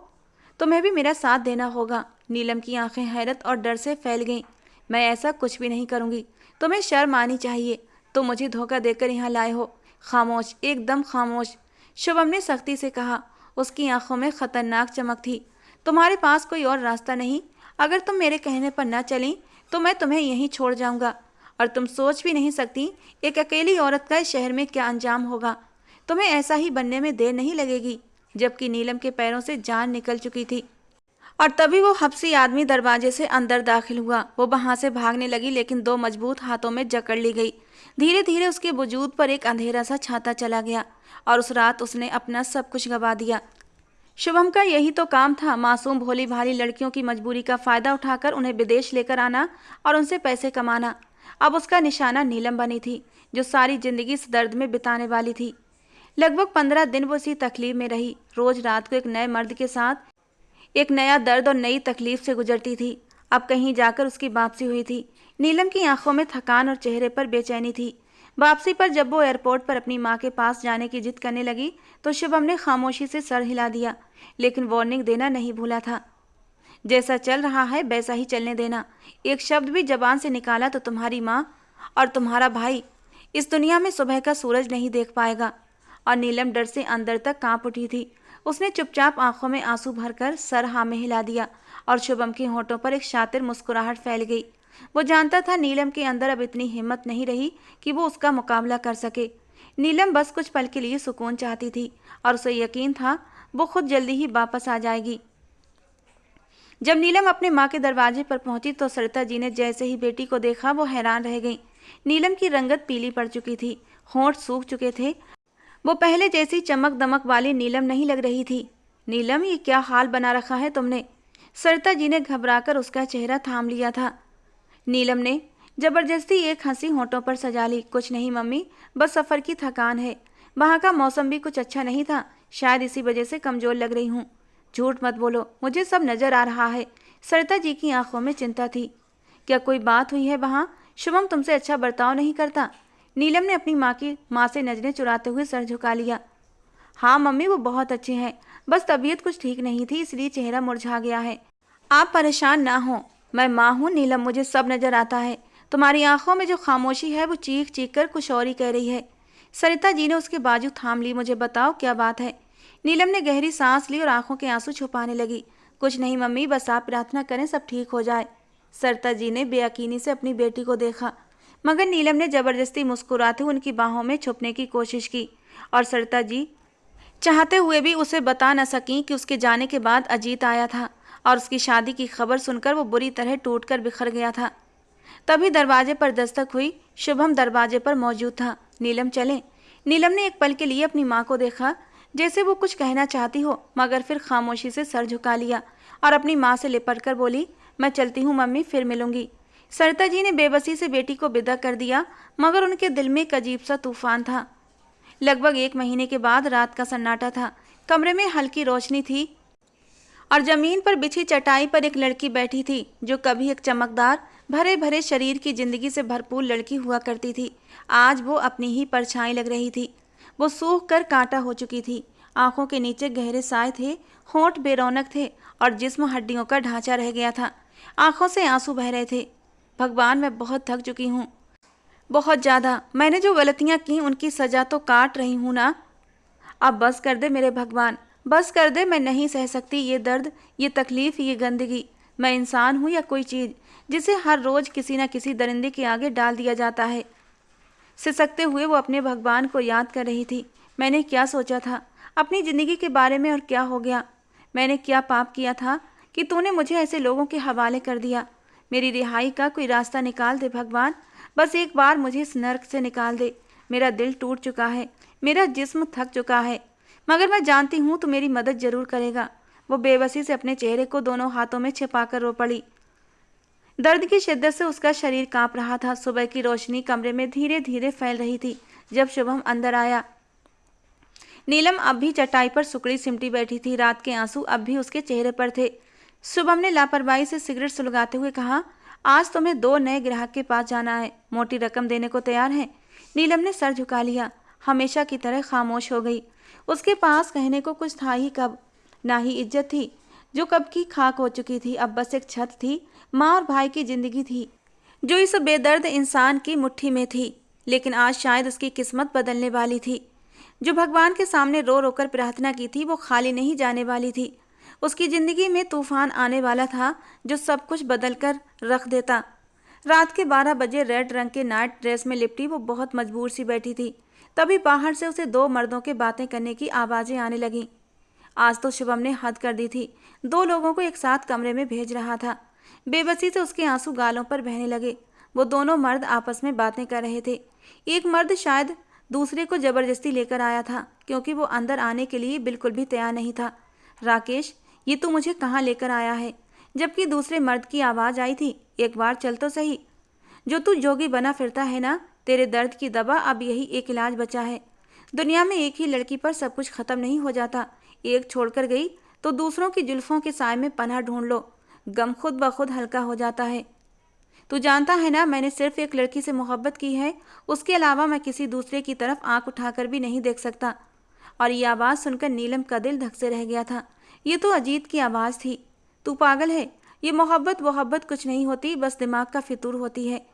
तुम्हें भी मेरा साथ देना होगा। नीलम की आंखें हैरत और डर से फैल गईं। मैं ऐसा कुछ भी नहीं करूँगी। तुम्हें शर्म आनी चाहिए। तुम मुझे धोखा देकर यहाँ लाए हो। खामोश, एकदम खामोश, शुभम ने सख्ती से कहा। उसकी आंखों में खतरनाक चमक थी। तुम्हारे पास कोई और रास्ता नहीं? अगर तुम मेरे कहने पर न चली तो मैं तुम्हें यहीं छोड़ जाऊंगा। और तुम सोच भी नहीं सकती एक अकेली औरत का इस शहर में क्या अंजाम होगा। तुम्हें ऐसा ही बनने में देर नहीं लगेगी। जबकि नीलम के पैरों से जान निकल चुकी थी। और तभी वो हबसी आदमी दरवाजे से अंदर दाखिल हुआ। वो वहां से भागने लगी, लेकिन दो मजबूत हाथों में जकड़ ली गई। धीरे धीरे उसके वजूद पर एक अंधेरा सा छाता चला गया और उस रात उसने अपना सब कुछ गंवा दिया। शुभम का यही तो काम था, मासूम भोली भाली लड़कियों की मजबूरी का फायदा उठाकर उन्हें विदेश लेकर आना और उनसे पैसे कमाना। अब उसका निशाना नीलम बनी थी, जो सारी जिंदगी इस दर्द में बिताने वाली थी। लगभग 15 दिन वो इसी तकलीफ में रही। रोज रात को एक नए मर्द के साथ एक नया दर्द और नई तकलीफ से गुजरती थी। अब कहीं जाकर उसकी वापसी हुई थी। नीलम की आंखों में थकान और चेहरे पर बेचैनी थी। वापसी पर जब वो एयरपोर्ट पर अपनी माँ के पास जाने की जिद करने लगी तो शुभम ने खामोशी से सर हिला दिया, लेकिन वार्निंग देना नहीं भूला था। जैसा चल रहा है वैसा ही चलने देना। एक शब्द भी जबान से निकाला तो तुम्हारी माँ और तुम्हारा भाई इस दुनिया में सुबह का सूरज नहीं देख पाएगा। और नीलम डर से अंदर तक कांप उठी थी। उसने चुपचाप आंखों में आंसू भरकर सर हाँ में हिला दिया और शुभम के होठों पर एक शातिर मुस्कुराहट फैल गई। वो जानता था नीलम के अंदर अब इतनी हिम्मत नहीं रही कि वो उसका मुकाबला कर सके। नीलम बस कुछ पल के लिए सुकून चाहती थी और उसे यकीन था वो खुद जल्दी ही वापस आ जाएगी। जब नीलम अपने माँ के दरवाजे पर पहुंची तो सरिता जी ने जैसे ही बेटी को देखा वो हैरान रह गई। नीलम की रंगत पीली पड़ चुकी थी, होंठ सूख चुके थे। वो पहले जैसी चमक दमक वाली नीलम नहीं लग रही थी। नीलम, ये क्या हाल बना रखा है तुमने? सरिता जी ने घबराकर उसका चेहरा थाम लिया था। नीलम ने जबरदस्ती एक हंसी होंठों पर सजा ली। कुछ नहीं मम्मी, बस सफ़र की थकान है। वहाँ का मौसम भी कुछ अच्छा नहीं था, शायद इसी वजह से कमज़ोर लग रही हूँ। झूठ मत बोलो, मुझे सब नज़र आ रहा है। सरिता जी की आंखों में चिंता थी। क्या कोई बात हुई है वहाँ? शुभम तुमसे अच्छा बर्ताव नहीं करता? नीलम ने अपनी माँ से नजरें चुराते हुए सर झुका लिया। हाँ मम्मी, वो बहुत अच्छे हैं, बस तबीयत कुछ ठीक नहीं थी इसलिए चेहरा मुरझा गया है। आप परेशान ना हो, मैं माँ हूँ नीलम, मुझे सब नज़र आता है। तुम्हारी आंखों में जो खामोशी है वो चीख चीख कर कुछ और ही कह रही है। सरिता जी ने उसके बाजू थाम ली। मुझे बताओ क्या बात है? नीलम ने गहरी सांस ली और आंखों के आंसू छुपाने लगी। कुछ नहीं मम्मी, बस आप प्रार्थना करें सब ठीक हो जाए। सरिता जी ने बेयकीनी से अपनी बेटी को देखा। मगर नीलम ने जबरदस्ती मुस्कुराते हुए उनकी बाहों में छुपने की कोशिश की और सरिता जी चाहते हुए भी उसे बता न सकीं कि उसके जाने के बाद अजीत आया था और उसकी शादी की खबर सुनकर वो बुरी तरह टूटकर बिखर गया था। तभी दरवाजे पर दस्तक हुई। शुभम दरवाजे पर मौजूद था। नीलम चलें। नीलम ने एक पल के लिए अपनी माँ को देखा, जैसे वो कुछ कहना चाहती हो, मगर फिर खामोशी से सर झुका लिया और अपनी माँ से लिपट कर बोली, मैं चलती हूँ मम्मी, फिर मिलूंगी। सरिता जी ने बेबसी से बेटी को विदा कर दिया, मगर उनके दिल में एक अजीब सा तूफान था। लगभग 1 महीने के बाद रात का सन्नाटा था। कमरे में हल्की रोशनी थी और जमीन पर बिछी चटाई पर एक लड़की बैठी थी, जो कभी एक चमकदार भरे भरे शरीर की जिंदगी से भरपूर लड़की हुआ करती थी। आज वो अपनी ही परछाई लग रही थी। वो सूख कर कांटा हो चुकी थी। आंखों के नीचे गहरे साए थे, होंठ बेरौनक थे और जिस्म हड्डियों का ढांचा रह गया था। आंखों से आंसू बह रहे थे। भगवान, मैं बहुत थक चुकी हूँ, बहुत ज़्यादा। मैंने जो गलतियाँ की उनकी सज़ा तो काट रही हूँ ना। अब बस कर दे मेरे भगवान, बस कर दे। मैं नहीं सह सकती ये दर्द, ये तकलीफ़, ये गंदगी। मैं इंसान हूँ या कोई चीज़ जिसे हर रोज़ किसी न किसी दरिंदे के आगे डाल दिया जाता है। सिसकते हुए वो अपने भगवान को याद कर रही थी। मैंने क्या सोचा था अपनी ज़िंदगी के बारे में और क्या हो गया? मैंने क्या पाप किया था कि तूने मुझे ऐसे लोगों के हवाले कर दिया? मेरी रिहाई का कोई रास्ता निकाल दे भगवान। बस एक बार मुझे इस नर्क से निकाल दे। मेरा दिल टूट चुका है, मेरा जिस्म थक चुका है, मगर मैं जानती हूँ तू मेरी मदद जरूर करेगा। वो बेबसी से अपने चेहरे को दोनों हाथों में छिपाकर रो पड़ी। दर्द की शिद्दत से उसका शरीर कांप रहा था। सुबह की रोशनी कमरे में धीरे धीरे फैल रही थी जब शुभम अंदर आया। नीलम अब भी चटाई पर सुकड़ी सिमटी बैठी थी। रात के आंसू अब भी उसके चेहरे पर थे। शुभम ने लापरवाही से सिगरेट सुलगाते हुए कहा, आज तुम्हें 2 नए ग्राहक के पास जाना है, मोटी रकम देने को तैयार है? नीलम ने सर झुका लिया, हमेशा की तरह खामोश हो गई। उसके पास कहने को कुछ था ही कब, ना ही इज्जत थी जो कब की खाक हो चुकी थी। अब बस एक छत थी, माँ और भाई की जिंदगी थी जो इस बेदर्द इंसान की मुट्ठी में थी। लेकिन आज शायद उसकी किस्मत बदलने वाली थी। जो भगवान के सामने रो रो कर प्रार्थना की थी वो खाली नहीं जाने वाली थी। उसकी जिंदगी में तूफान आने वाला था जो सब कुछ बदल कर रख देता। रात के 12 बजे रेड रंग के नाइट ड्रेस में लिपटी वो बहुत मजबूर सी बैठी थी। तभी बाहर से उसे 2 मर्दों के बातें करने की आवाज़ें आने लगीं। आज तो शुभम ने हद कर दी थी। 2 लोगों को एक साथ कमरे में भेज रहा था। बेबसी से उसके आंसू गालों पर बहने लगे। वो दोनों मर्द आपस में बातें कर रहे थे। एक मर्द शायद दूसरे को जबरदस्ती लेकर आया था, क्योंकि वो अंदर आने के लिए बिल्कुल भी तैयार नहीं था। राकेश, ये तू मुझे कहाँ लेकर आया है? जबकि दूसरे मर्द की आवाज़ आई थी, एक बार चल तो सही। जो तू जोगी बना फिरता है ना, तेरे दर्द की दवा अब यही एक इलाज बचा है। दुनिया में एक ही लड़की पर सब कुछ खत्म नहीं हो जाता। एक छोड़कर गई तो दूसरों की जुल्फों के साए में पनाह ढूंढ लो, गम खुद ब खुद हल्का हो जाता है। तू जानता है ना, मैंने सिर्फ एक लड़की से मोहब्बत की है, उसके अलावा मैं किसी दूसरे की तरफ आंख उठाकर भी नहीं देख सकता। और ये आवाज़ सुनकर नीलम का दिल धक से रह गया था। ये तो अजीत की आवाज़ थी। तू पागल है, ये मोहब्बत कुछ नहीं होती, बस दिमाग का फितूर होती है।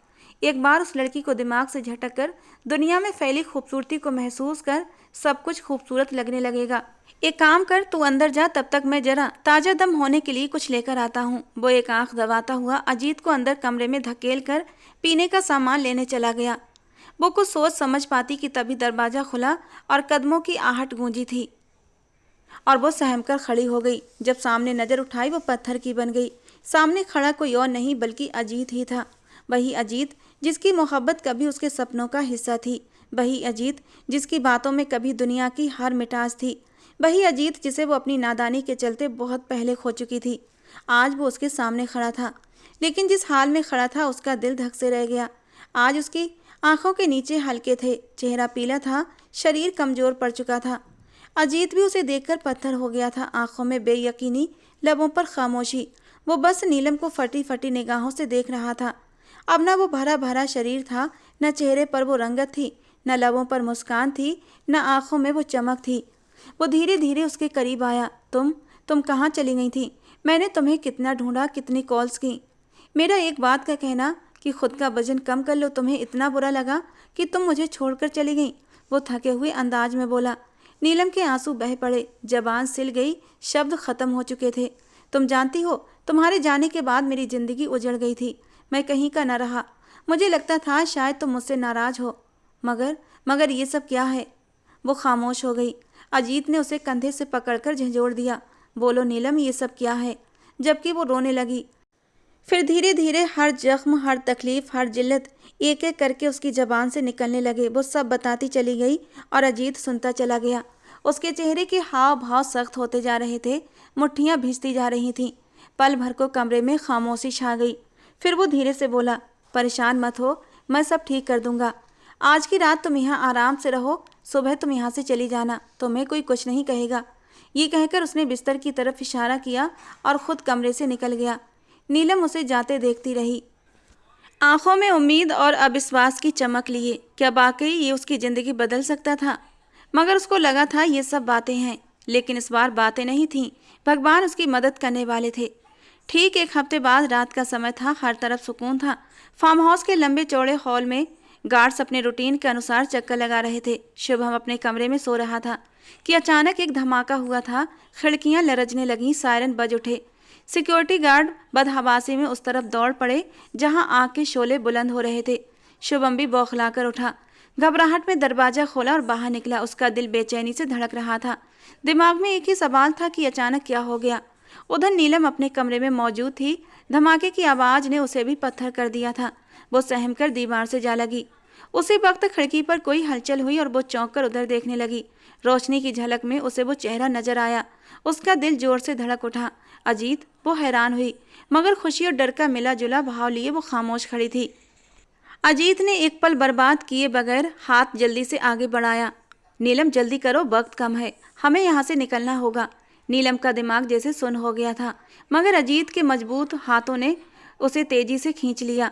एक बार उस लड़की को दिमाग से झटक कर दुनिया में फैली खूबसूरती को महसूस कर सब कुछ खूबसूरत लगने लगेगा। एक काम कर, तू अंदर जा, तब तक मैं जरा ताज़ा दम होने के लिए कुछ लेकर आता हूँ। वो एक आंख दबाता हुआ अजीत को अंदर कमरे में धकेल कर पीने का सामान लेने चला गया। वो कुछ सोच समझ पाती कि तभी दरवाज़ा खुला और कदमों की आहट गूंजी थी और वो सहम कर खड़ी हो गई। जब सामने नज़र उठाई वो पत्थर की बन गई। सामने खड़ा कोई और नहीं बल्कि अजीत ही था। वही अजीत जिसकी मोहब्बत कभी उसके सपनों का हिस्सा थी। वही अजीत जिसकी बातों में कभी दुनिया की हर मिठास थी। वही अजीत जिसे वो अपनी नादानी के चलते बहुत पहले खो चुकी थी। आज वो उसके सामने खड़ा था, लेकिन जिस हाल में खड़ा था उसका दिल धक से रह गया। आज उसकी आंखों के नीचे हल्के थे, चेहरा पीला था, शरीर कमज़ोर पड़ चुका था। अजीत भी उसे देखकर पत्थर हो गया था। आंखों में बेयकीनी, लबों पर खामोशी। वो बस नीलम को फटी फटी निगाहों से देख रहा था। अब न वो भरा भरा शरीर था, न चेहरे पर वो रंगत थी, न लबों पर मुस्कान थी, न आंखों में वो चमक थी। वो धीरे धीरे उसके करीब आया। तुम कहाँ चली गई थी? मैंने तुम्हें कितना ढूंढा, कितनी कॉल्स की। मेरा एक बात का कहना कि खुद का वजन कम कर लो, तुम्हें इतना बुरा लगा कि तुम मुझे छोड़कर चली गई? वो थके हुए अंदाज में बोला। नीलम के आंसू बह पड़े, जबान सिल गई, शब्द खत्म हो चुके थे। तुम जानती हो, तुम्हारे जाने के बाद मेरी जिंदगी उजड़ गई थी। मैं कहीं का न रहा। मुझे लगता था शायद तुम मुझसे नाराज हो, मगर मगर ये सब क्या है? वो खामोश हो गई। अजीत ने उसे कंधे से पकड़कर झंझोड़ दिया। बोलो नीलम, ये सब क्या है? जबकि वो रोने लगी। फिर धीरे धीरे हर जख्म, हर तकलीफ, हर जिल्लत एक एक करके उसकी जबान से निकलने लगे। वो सब बताती चली गई और अजीत सुनता चला गया। उसके चेहरे के हाव भाव सख्त होते जा रहे थे, मुट्ठियां भींचती जा रही थीं। पल भर को कमरे में खामोशी छा गई। फिर वो धीरे से बोला, परेशान मत हो, मैं सब ठीक कर दूंगा। आज की रात तुम यहाँ आराम से रहो, सुबह तुम यहाँ से चली जाना, तुम्हें कोई कुछ नहीं कहेगा। ये कहकर उसने बिस्तर की तरफ इशारा किया और खुद कमरे से निकल गया। नीलम उसे जाते देखती रही, आंखों में उम्मीद और अविश्वास की चमक लिए। क्या वाकई ये उसकी ज़िंदगी बदल सकता था? मगर उसको लगा था ये सब बातें हैं, लेकिन इस बार बातें नहीं थीं। भगवान उसकी मदद करने वाले थे। ठीक 1 हफ्ते बाद रात का समय था। हर तरफ सुकून था। फार्म हाउस के लंबे चौड़े हॉल में गार्ड्स अपने रूटीन के अनुसार चक्कर लगा रहे थे। शुभम अपने कमरे में सो रहा था कि अचानक एक धमाका हुआ था। खिड़कियां लरजने लगीं, सायरन बज उठे। सिक्योरिटी गार्ड बदहवासी में उस तरफ दौड़ पड़े जहां आग के शोले बुलंद हो रहे थे। शुभम भी बौखलाकर उठा, घबराहट में दरवाजा खोला और बाहर निकला। उसका दिल बेचैनी से धड़क रहा था। दिमाग में एक ही सवाल था कि अचानक क्या हो गया। उधर नीलम अपने कमरे में मौजूद थी। धमाके की आवाज़ ने उसे भी पत्थर कर दिया था। वो सहम कर दीवार से जा लगी। उसी वक्त खिड़की पर कोई हलचल हुई और वो चौंक कर उधर देखने लगी। रोशनी की झलक में उसे वो चेहरा नजर आया। उसका दिल जोर से धड़क उठा। अजीत! वो हैरान हुई, मगर खुशी और डर का मिला जुला भाव लिए वो खामोश खड़ी थी। अजीत ने एक पल बर्बाद किए बगैर हाथ जल्दी से आगे बढ़ाया। नीलम, जल्दी करो, वक्त कम है, हमें यहाँ से निकलना होगा। नीलम का दिमाग जैसे सुन्न हो गया था, मगर अजीत के मजबूत हाथों ने उसे तेजी से खींच लिया।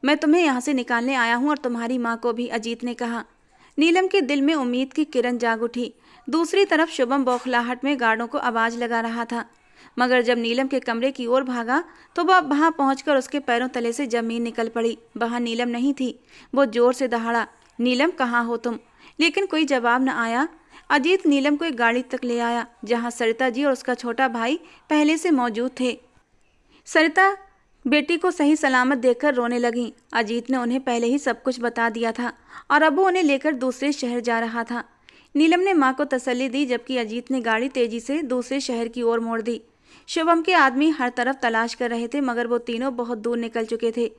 मैं तुम्हें यहाँ से निकालने आया हूँ और तुम्हारी माँ को भी, अजीत ने कहा। नीलम के दिल में उम्मीद की किरण जाग उठी। दूसरी तरफ शुभम बौखलाहट में गार्डों को आवाज़ लगा रहा था। मगर जब नीलम के कमरे की ओर भागा तो वह वहां पहुंचकर उसके पैरों तले से जमीन निकल पड़ी। वहां नीलम नहीं थी। वो जोर से दहाड़ा, नीलम कहाँ हो तुम? लेकिन कोई जवाब न आया। अजीत नीलम को एक गाड़ी तक ले आया जहां सरिता जी और उसका छोटा भाई पहले से मौजूद थे। सरिता बेटी को सही सलामत देखकर रोने लगी। अजीत ने उन्हें पहले ही सब कुछ बता दिया था और अब वो उन्हें लेकर दूसरे शहर जा रहा था। नीलम ने माँ को तसल्ली दी, जबकि अजीत ने गाड़ी तेजी से दूसरे शहर की ओर मोड़ दी। शुभम के आदमी हर तरफ तलाश कर रहे थे, मगर वो तीनों बहुत दूर निकल चुके थे।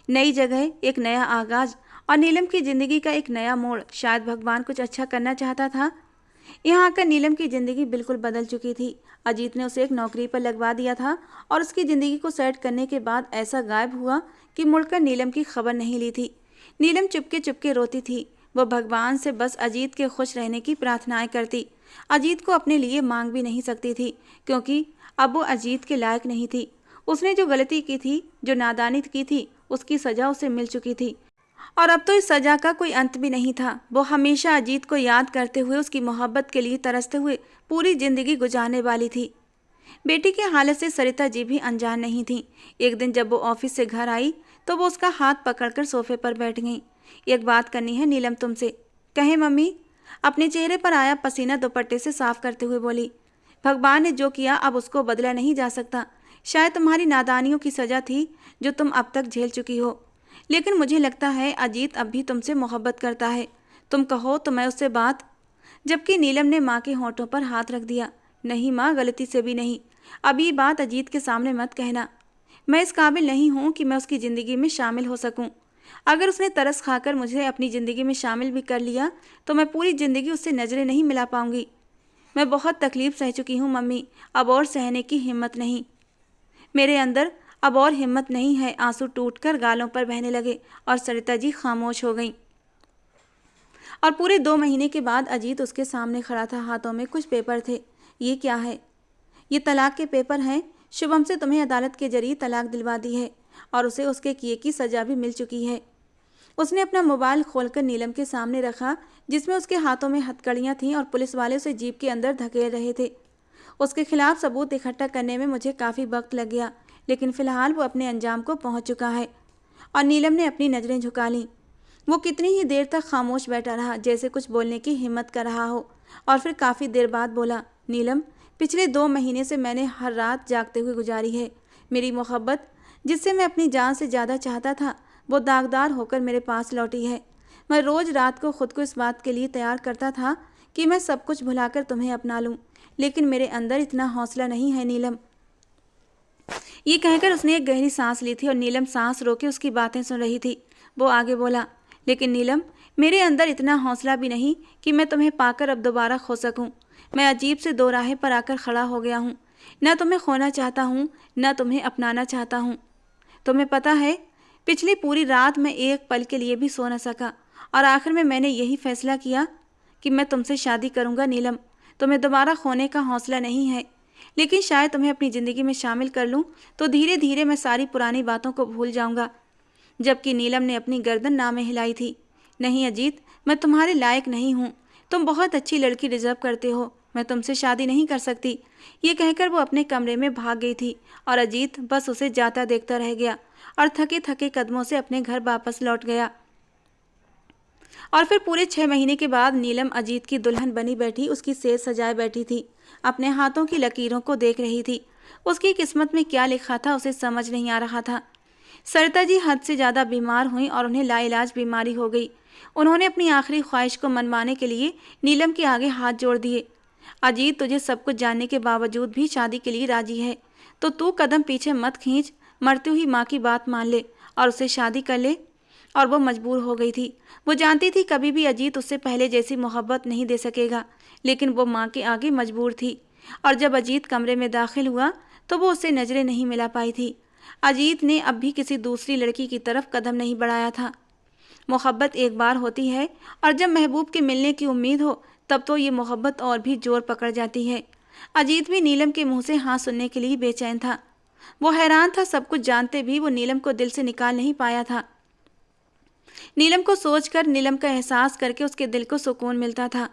नई जगह, एक नया आगाज और नीलम की जिंदगी का एक नया मोड़। शायद भगवान कुछ अच्छा करना चाहता था। यहाँ आकर नीलम की जिंदगी बिल्कुल बदल चुकी थी। अजीत ने उसे एक नौकरी पर लगवा दिया था और उसकी जिंदगी को सेट करने के बाद ऐसा गायब हुआ कि मुड़कर नीलम की खबर नहीं ली थी। नीलम चुपके चुपके रोती थी। वह भगवान से बस अजीत के खुश रहने की प्रार्थनाएं करती। अजीत को अपने लिए मांग भी नहीं सकती थी, क्योंकि अब वो अजीत के लायक नहीं थी। उसने जो गलती की थी, जो नादानी की थी, उसकी सजा उसे मिल चुकी थी और अब तो इस सजा का कोई अंत भी नहीं था। वो हमेशा अजीत को याद करते हुए, उसकी मोहब्बत के लिए तरसते हुए पूरी जिंदगी गुजारने वाली थी। बेटी की हालत से सरिता जी भी अनजान नहीं थी। एक दिन जब वो ऑफिस से घर आई तो वो उसका हाथ पकड़कर सोफे पर बैठ गई। एक बात करनी है नीलम तुमसे। कहे मम्मी? अपने चेहरे पर आया पसीना दुपट्टे से साफ करते हुए बोली। भगवान ने जो किया अब उसको बदला नहीं जा सकता। शायद तुम्हारी नादानियों की सजा थी जो तुम अब तक झेल चुकी हो, लेकिन मुझे लगता है अजीत अब भी तुमसे मोहब्बत करता है। तुम कहो तो मैं उससे बात। जबकि नीलम ने माँ के होंठों पर हाथ रख दिया। नहीं माँ, गलती से भी नहीं। अब ये बात अजीत के सामने मत कहना। मैं इस काबिल नहीं हूँ कि मैं उसकी ज़िंदगी में शामिल हो सकूँ। अगर उसने तरस खाकर मुझे अपनी ज़िंदगी में शामिल भी कर लिया तो मैं पूरी ज़िंदगी उससे नज़रें नहीं मिला पाऊँगी। मैं बहुत तकलीफ़ सह चुकी हूँ मम्मी, अब और सहने की हिम्मत नहीं। मेरे अंदर अब और हिम्मत नहीं है। आंसू टूटकर गालों पर बहने लगे और सरिता जी खामोश हो गईं। और पूरे 2 महीने के बाद अजीत उसके सामने खड़ा था। हाथों में कुछ पेपर थे। ये क्या है? ये तलाक के पेपर हैं। शुभम से तुम्हें अदालत के जरिए तलाक दिलवा दी है और उसे उसके किए की सज़ा भी मिल चुकी है। उसने अपना मोबाइल खोलकर नीलम के सामने रखा, जिसमें उसके हाथों में हथकड़ियाँ थीं और पुलिस वाले उसे जीप के अंदर धकेल रहे थे। उसके खिलाफ सबूत इकट्ठा करने में मुझे काफ़ी वक्त लग गया, लेकिन फ़िलहाल वो अपने अंजाम को पहुंच चुका है। और नीलम ने अपनी नज़रें झुका लीं। वो कितनी ही देर तक खामोश बैठा रहा, जैसे कुछ बोलने की हिम्मत कर रहा हो, और फिर काफ़ी देर बाद बोला, नीलम, पिछले 2 महीने से मैंने हर रात जागते हुए गुजारी है। मेरी मोहब्बत, जिससे मैं अपनी जान से ज़्यादा चाहता था, वो दागदार होकर मेरे पास लौटी है। मैं रोज़ रात को खुद को इस बात के लिए तैयार करता था कि मैं सब कुछ भुलाकर तुम्हें अपना लूँ, लेकिन मेरे अंदर इतना हौसला नहीं है नीलम। ये कहकर उसने एक गहरी सांस ली थी और नीलम सांस रोके उसकी बातें सुन रही थी। वो आगे बोला, लेकिन नीलम, मेरे अंदर इतना हौसला भी नहीं कि मैं तुम्हें पाकर अब दोबारा खो सकूं। मैं अजीब से दो राहे पर आकर खड़ा हो गया हूँ। न तुम्हें खोना चाहता हूँ, न तुम्हें अपनाना चाहता हूँ। तुम्हें पता है, पिछली पूरी रात मैं एक पल के लिए भी सो न सका और आखिर में मैंने यही फैसला किया कि मैं तुमसे शादी करूँगा। नीलम, तुम्हें दोबारा खोने का हौसला नहीं है, लेकिन शायद तुम्हें अपनी ज़िंदगी में शामिल कर लूँ तो धीरे धीरे मैं सारी पुरानी बातों को भूल जाऊँगा। जबकि नीलम ने अपनी गर्दन ना में हिलाई थी। नहीं अजीत, मैं तुम्हारे लायक नहीं हूँ। तुम बहुत अच्छी लड़की डिजर्व करते हो। मैं तुमसे शादी नहीं कर सकती। ये कहकर वो अपने कमरे में भाग गई थी और अजीत बस उसे जाता देखता रह गया और थके थके कदमों से अपने घर वापस लौट गया। और फिर पूरे 6 महीने के बाद नीलम अजीत की दुल्हन बनी बैठी उसकी सेज सजाए बैठी थी, अपने हाथों की लकीरों को देख रही थी। उसकी किस्मत में क्या लिखा था उसे समझ नहीं आ रहा था। सरिता जी हद से ज़्यादा बीमार हुई और उन्हें लाइलाज बीमारी हो गई। उन्होंने अपनी आखिरी ख्वाहिश को मनवाने के लिए नीलम के आगे हाथ जोड़ दिए। अजीत तुझे सब कुछ जानने के बावजूद भी शादी के लिए राजी है, तो तू कदम पीछे मत खींच, मरती हुई माँ की बात मान ले और उससे शादी कर ले। और वो मजबूर हो गई थी। वो जानती थी कभी भी अजीत उससे पहले जैसी मोहब्बत नहीं दे सकेगा, लेकिन वो माँ के आगे मजबूर थी। और जब अजीत कमरे में दाखिल हुआ तो वो उससे नज़रें नहीं मिला पाई थी। अजीत ने अब भी किसी दूसरी लड़की की तरफ कदम नहीं बढ़ाया था। मोहब्बत एक बार होती है और जब महबूब के मिलने की उम्मीद हो तब तो ये मोहब्बत और भी जोर पकड़ जाती है। अजीत भी नीलम के मुंह से हाँ सुनने के लिए बेचैन था। वो हैरान था, सब कुछ जानते भी वो नीलम को दिल से निकाल नहीं पाया था। नीलम को सोचकर, नीलम का एहसास करके उसके दिल को सुकून मिलता था।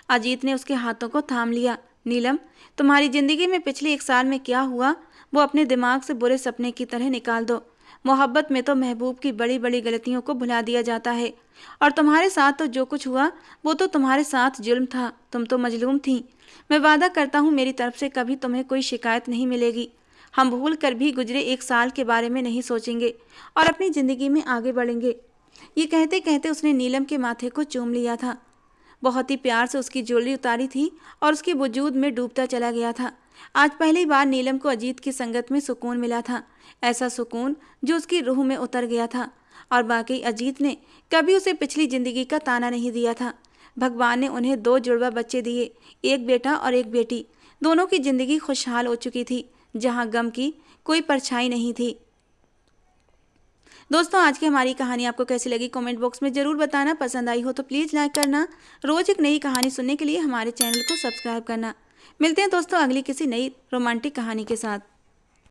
अजीत ने उसके हाथों को थाम लिया। नीलम, तुम्हारी ज़िंदगी में पिछले 1 साल में क्या हुआ वो अपने दिमाग से बुरे सपने की तरह निकाल दो। मोहब्बत में तो महबूब की बड़ी बड़ी गलतियों को भुला दिया जाता है, और तुम्हारे साथ तो जो कुछ हुआ वो तो तुम्हारे साथ जुल्म था। तुम तो मजलूम थी। मैं वादा करता हूँ मेरी तरफ से कभी तुम्हें कोई शिकायत नहीं मिलेगी। हम भूल कर भी गुजरे 1 साल के बारे में नहीं सोचेंगे और अपनी ज़िंदगी में आगे बढ़ेंगे। ये कहते कहते उसने नीलम के माथे को चूम लिया था। बहुत ही प्यार से उसकी ज्वेलरी उतारी थी और उसके वजूद में डूबता चला गया था। आज पहली बार नीलम को अजीत की संगत में सुकून मिला था, ऐसा सुकून जो उसकी रूह में उतर गया था। और बाकी अजीत ने कभी उसे पिछली ज़िंदगी का ताना नहीं दिया था। भगवान ने उन्हें 2 जुड़वा बच्चे दिए, एक बेटा और एक बेटी। दोनों की ज़िंदगी खुशहाल हो चुकी थी, जहाँ गम की कोई परछाई नहीं थी। दोस्तों, आज की हमारी कहानी आपको कैसी लगी कमेंट बॉक्स में ज़रूर बताना। पसंद आई हो तो प्लीज़ लाइक करना। रोज़ एक नई कहानी सुनने के लिए हमारे चैनल को सब्सक्राइब करना। मिलते हैं दोस्तों अगली किसी नई रोमांटिक कहानी के साथ।